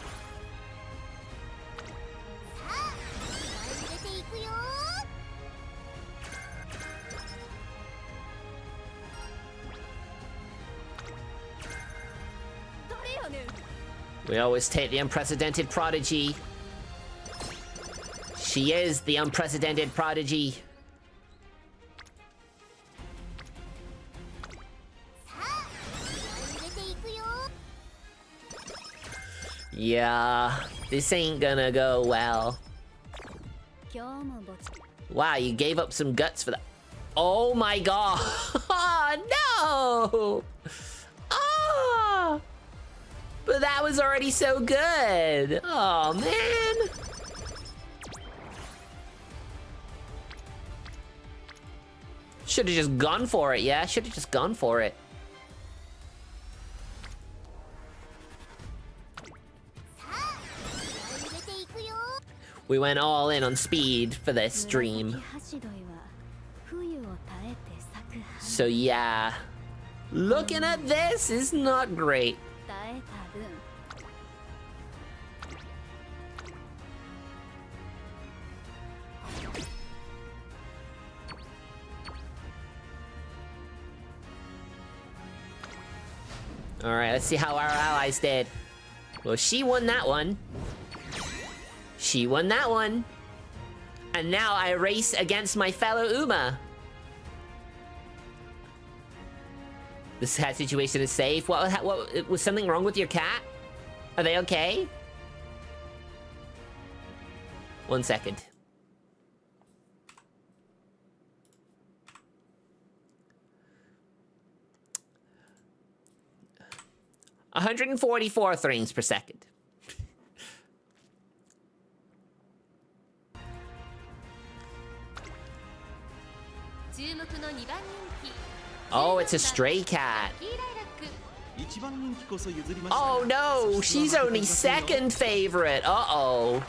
We always take the unprecedented prodigy. She is the unprecedented prodigy. Yeah, this ain't gonna go well. Wow, you gave up some guts for that. Oh my god! No! Oh! But that was already so good. Oh man. Should have just gone for it, yeah? Should have just gone for it. We went all in on speed for this dream. So yeah, looking at this is not great. All right, let's see how our allies did. Well, she won that one. She won that one. And now I race against my fellow Uma. This cat situation is safe. What was something wrong with your cat? Are they okay? 1 second. – 144 frames per second. Oh, it's a stray cat. Oh no, she's only second favorite. Uh-oh.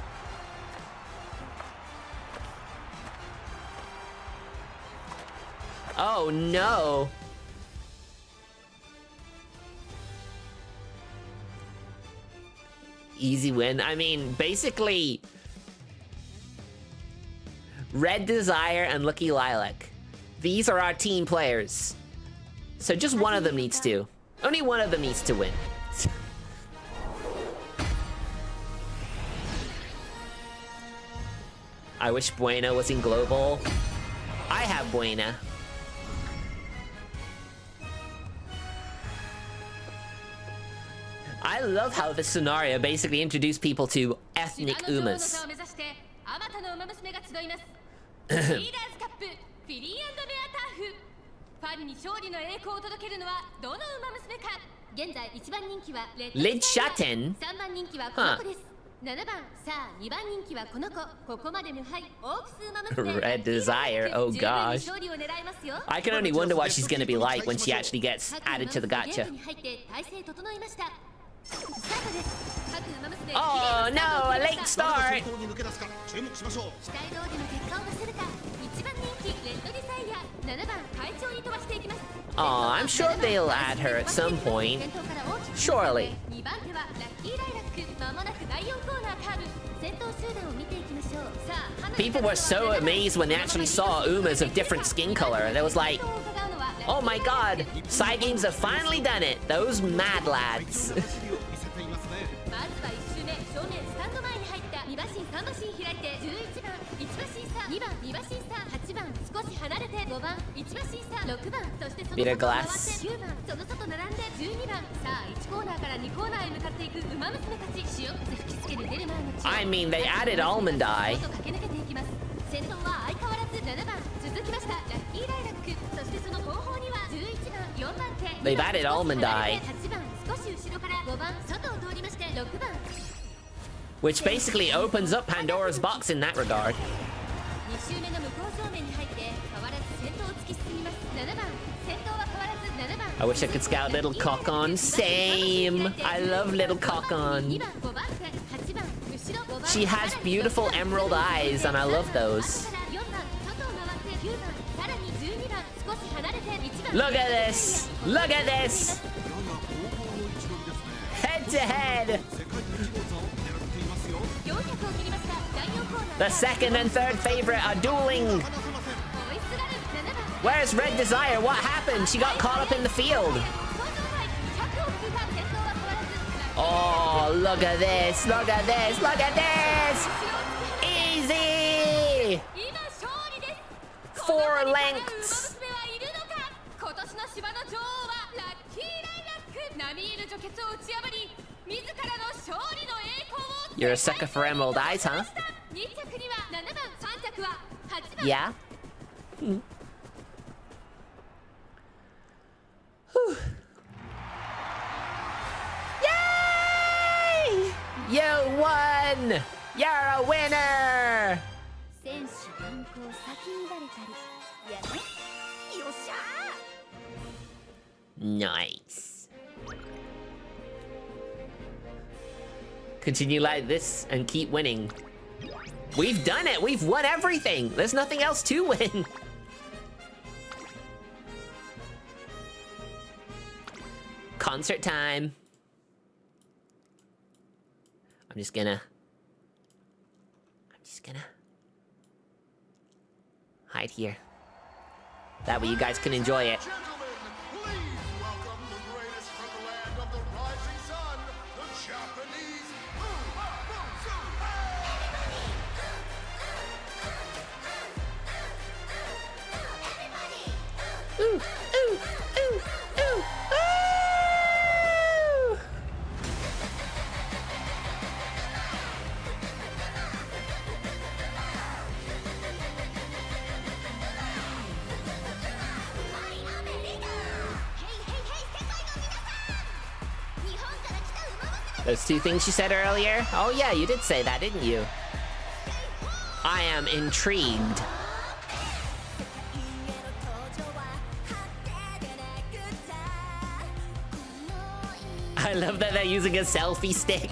Oh no. Easy win. I mean, basically, Red Desire and Lucky Lilac. These are our team players. So just one of them needs to. Only one of them needs to win. I wish Buena was in global. I have Buena. I love how this scenario basically introduced people to ethnic Umas. Lid Shatten? Huh. Red Desire, oh gosh. I can only wonder what she's gonna be like when she actually gets added to the gacha. Oh no, a late start! Oh, I'm sure they'll add her at some point. Surely. People were so amazed when they actually saw Umas of different skin color. They was like, oh my god, Cygames have finally done it. Those mad lads. Bitter glass. I mean, they added almond eye. They've added almond eye. Which basically opens up Pandora's box in that regard. I wish I could scout Little Cockon. Same. I love Little Cockon. She has beautiful emerald eyes, and I love those. Look at this! Look at this! Head to head! The second and third favorite are dueling! Where's Red Desire? What happened? She got caught up in the field. Oh, look at this! Look at this! Look at this! Easy! 4 lengths! You're a sucker for emerald eyes, huh? Yeah? Hmm. Whew. Yay! You won! You're a winner! Nice. Continue like this and keep winning. We've done it! We've won everything! There's nothing else to win! Concert time. I'm just gonna hide here. That way you guys can enjoy it. Gentlemen, please welcome the greatest from the land of the rising sun, the Japanese Umamusume! Ooh, ooh, ooh, ooh, ooh! Those two things you said earlier? Oh yeah, you did say that, didn't you? I am intrigued. I love that they're using a selfie stick.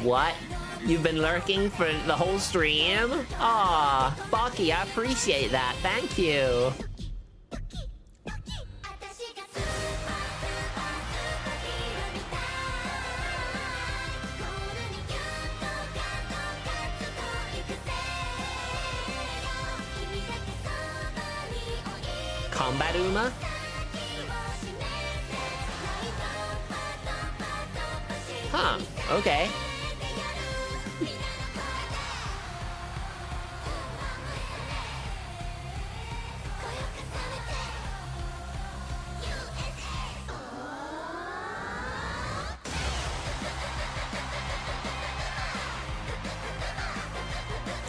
What? You've been lurking for the whole stream? Aw, Baki, I appreciate that. Thank you. Combat Uma? Huh, okay.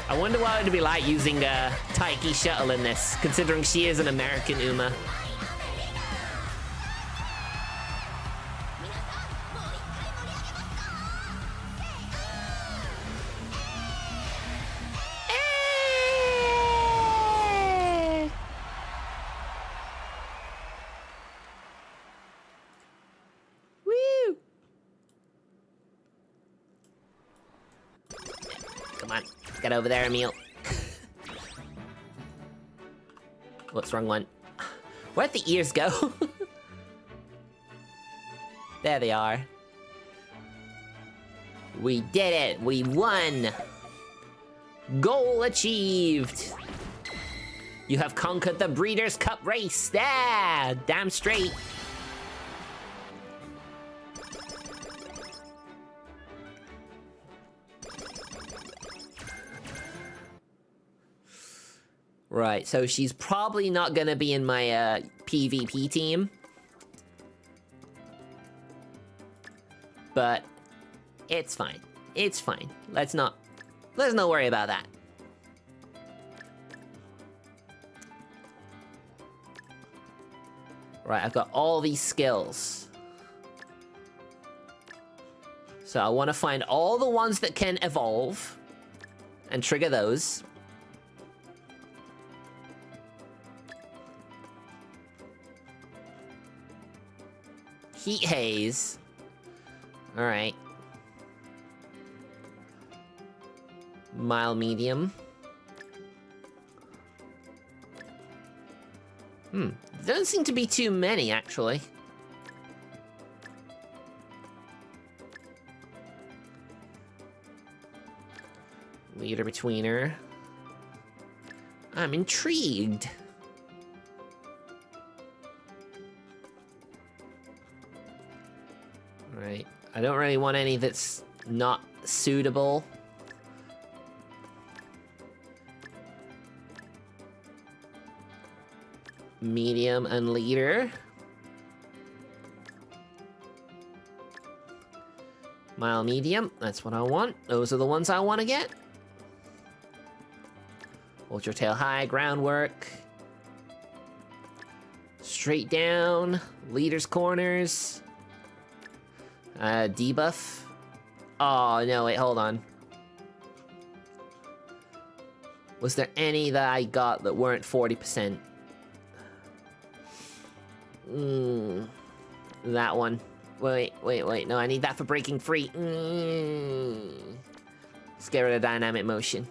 I wonder what it would be like using a Taiki shuttle in this, considering she is an American Uma. Woo! Come on, get over there, Emil. What's wrong one? Where'd the ears go? There they are. We did it! We won! Goal achieved! You have conquered the Breeders' Cup race! Yeah! Damn straight! Right, so she's probably not gonna be in my PvP team. But it's fine. It's fine. Let's not worry about that. Right, I've got all these skills. So I want to find all the ones that can evolve and trigger those. Heat haze. All right. Mild medium. Don't seem to be too many, actually. Leader betweener. I'm intrigued. Right. I don't really want any that's not suitable. Medium and leader. Mild medium, that's what I want. Those are the ones I want to get. Ultra tail high, groundwork. Straight down, leader's corners. Debuff. Oh, no, wait, hold on. Was there any that I got that weren't 40%? That one. Wait, no, I need that for breaking free. Let's get rid of dynamic motion.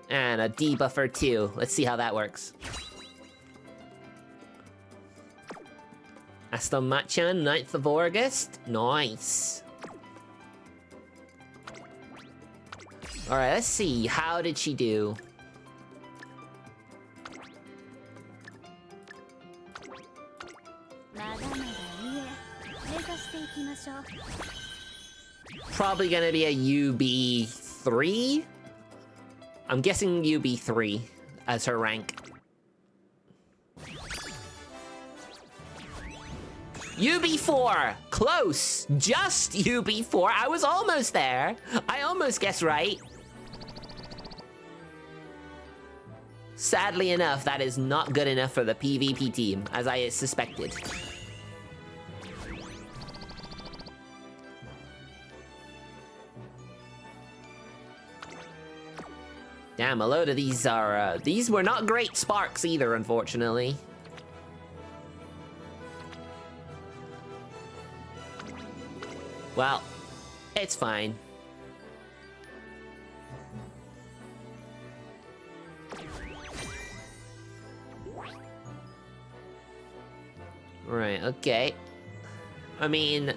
And a debuffer too. Let's see how that works. Aston Machan, 9th of August. Nice. Alright, let's see. How did she do? Probably gonna be a UB3? I'm guessing UB3 as her rank. UB4! Close! Just UB4. I was almost there. I almost guessed right. Sadly enough, that is not good enough for the PvP team, as I suspected. Damn, a load of these are, these were not great sparks either, unfortunately. Well, it's fine. Right, okay. I mean,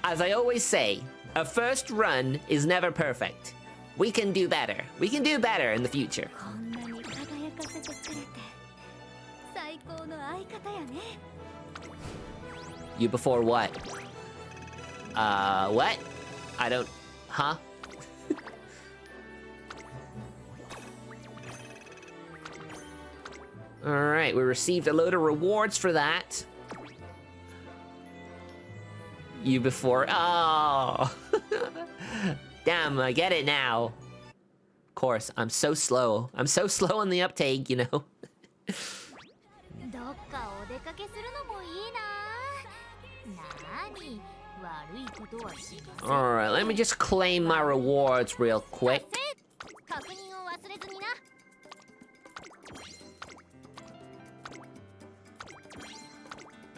as I always say, a first run is never perfect. We can do better. We can do better in the future. You before what? What? I don't... Huh? Alright, we received a load of rewards for that. You before... Oh! Damn, I get it now. Of course, I'm so slow. I'm so slow on the uptake, you know? Alright, let me just claim my rewards real quick.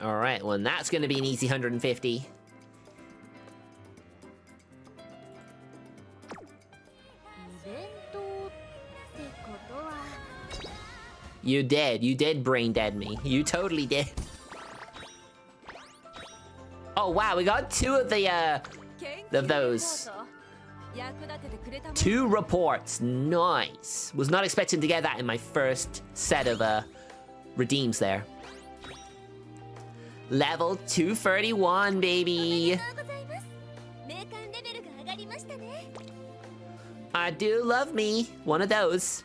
Alright, well that's gonna be an easy 150. You did brain dead me. You totally did. Oh wow, we got two of those. 2 reports, nice. Was not expecting to get that in my first set of redeems there. Level 231, baby. I do love me one of those.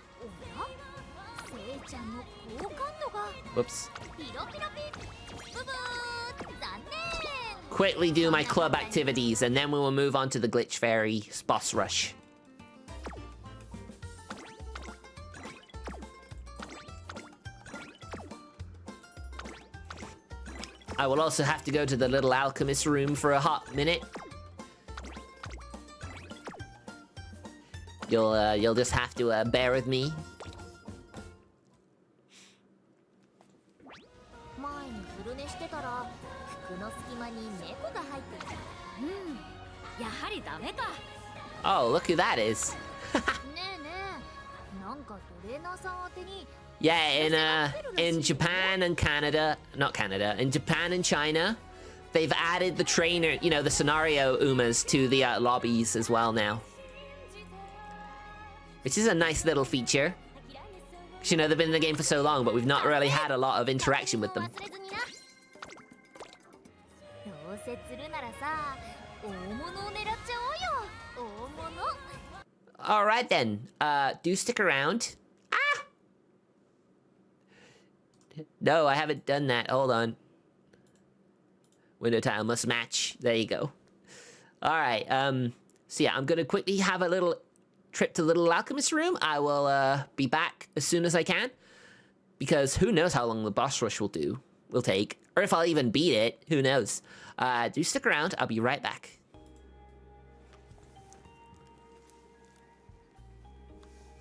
Whoops. Quickly do my club activities, and then we will move on to the Glitch Fairy boss rush. I will also have to go to the little alchemist room for a hot minute. You'll just have to bear with me. Oh, look who that is. Yeah, in Japan and Canada, not Canada, in Japan and China, they've added the trainer, you know, the scenario Umas to the lobbies as well now. Which is a nice little feature. 'Cause, you know, they've been in the game for so long, but we've not really had a lot of interaction with them. Alright then, do stick around. Ah! No, I haven't done that, hold on. Window tile must match. There you go. All right. So yeah, I'm gonna quickly have a little trip to the Little Alchemist room. I will be back as soon as I can, because who knows how long the boss rush will take, or if I'll even beat it. Who knows? Do stick around. I'll be right back.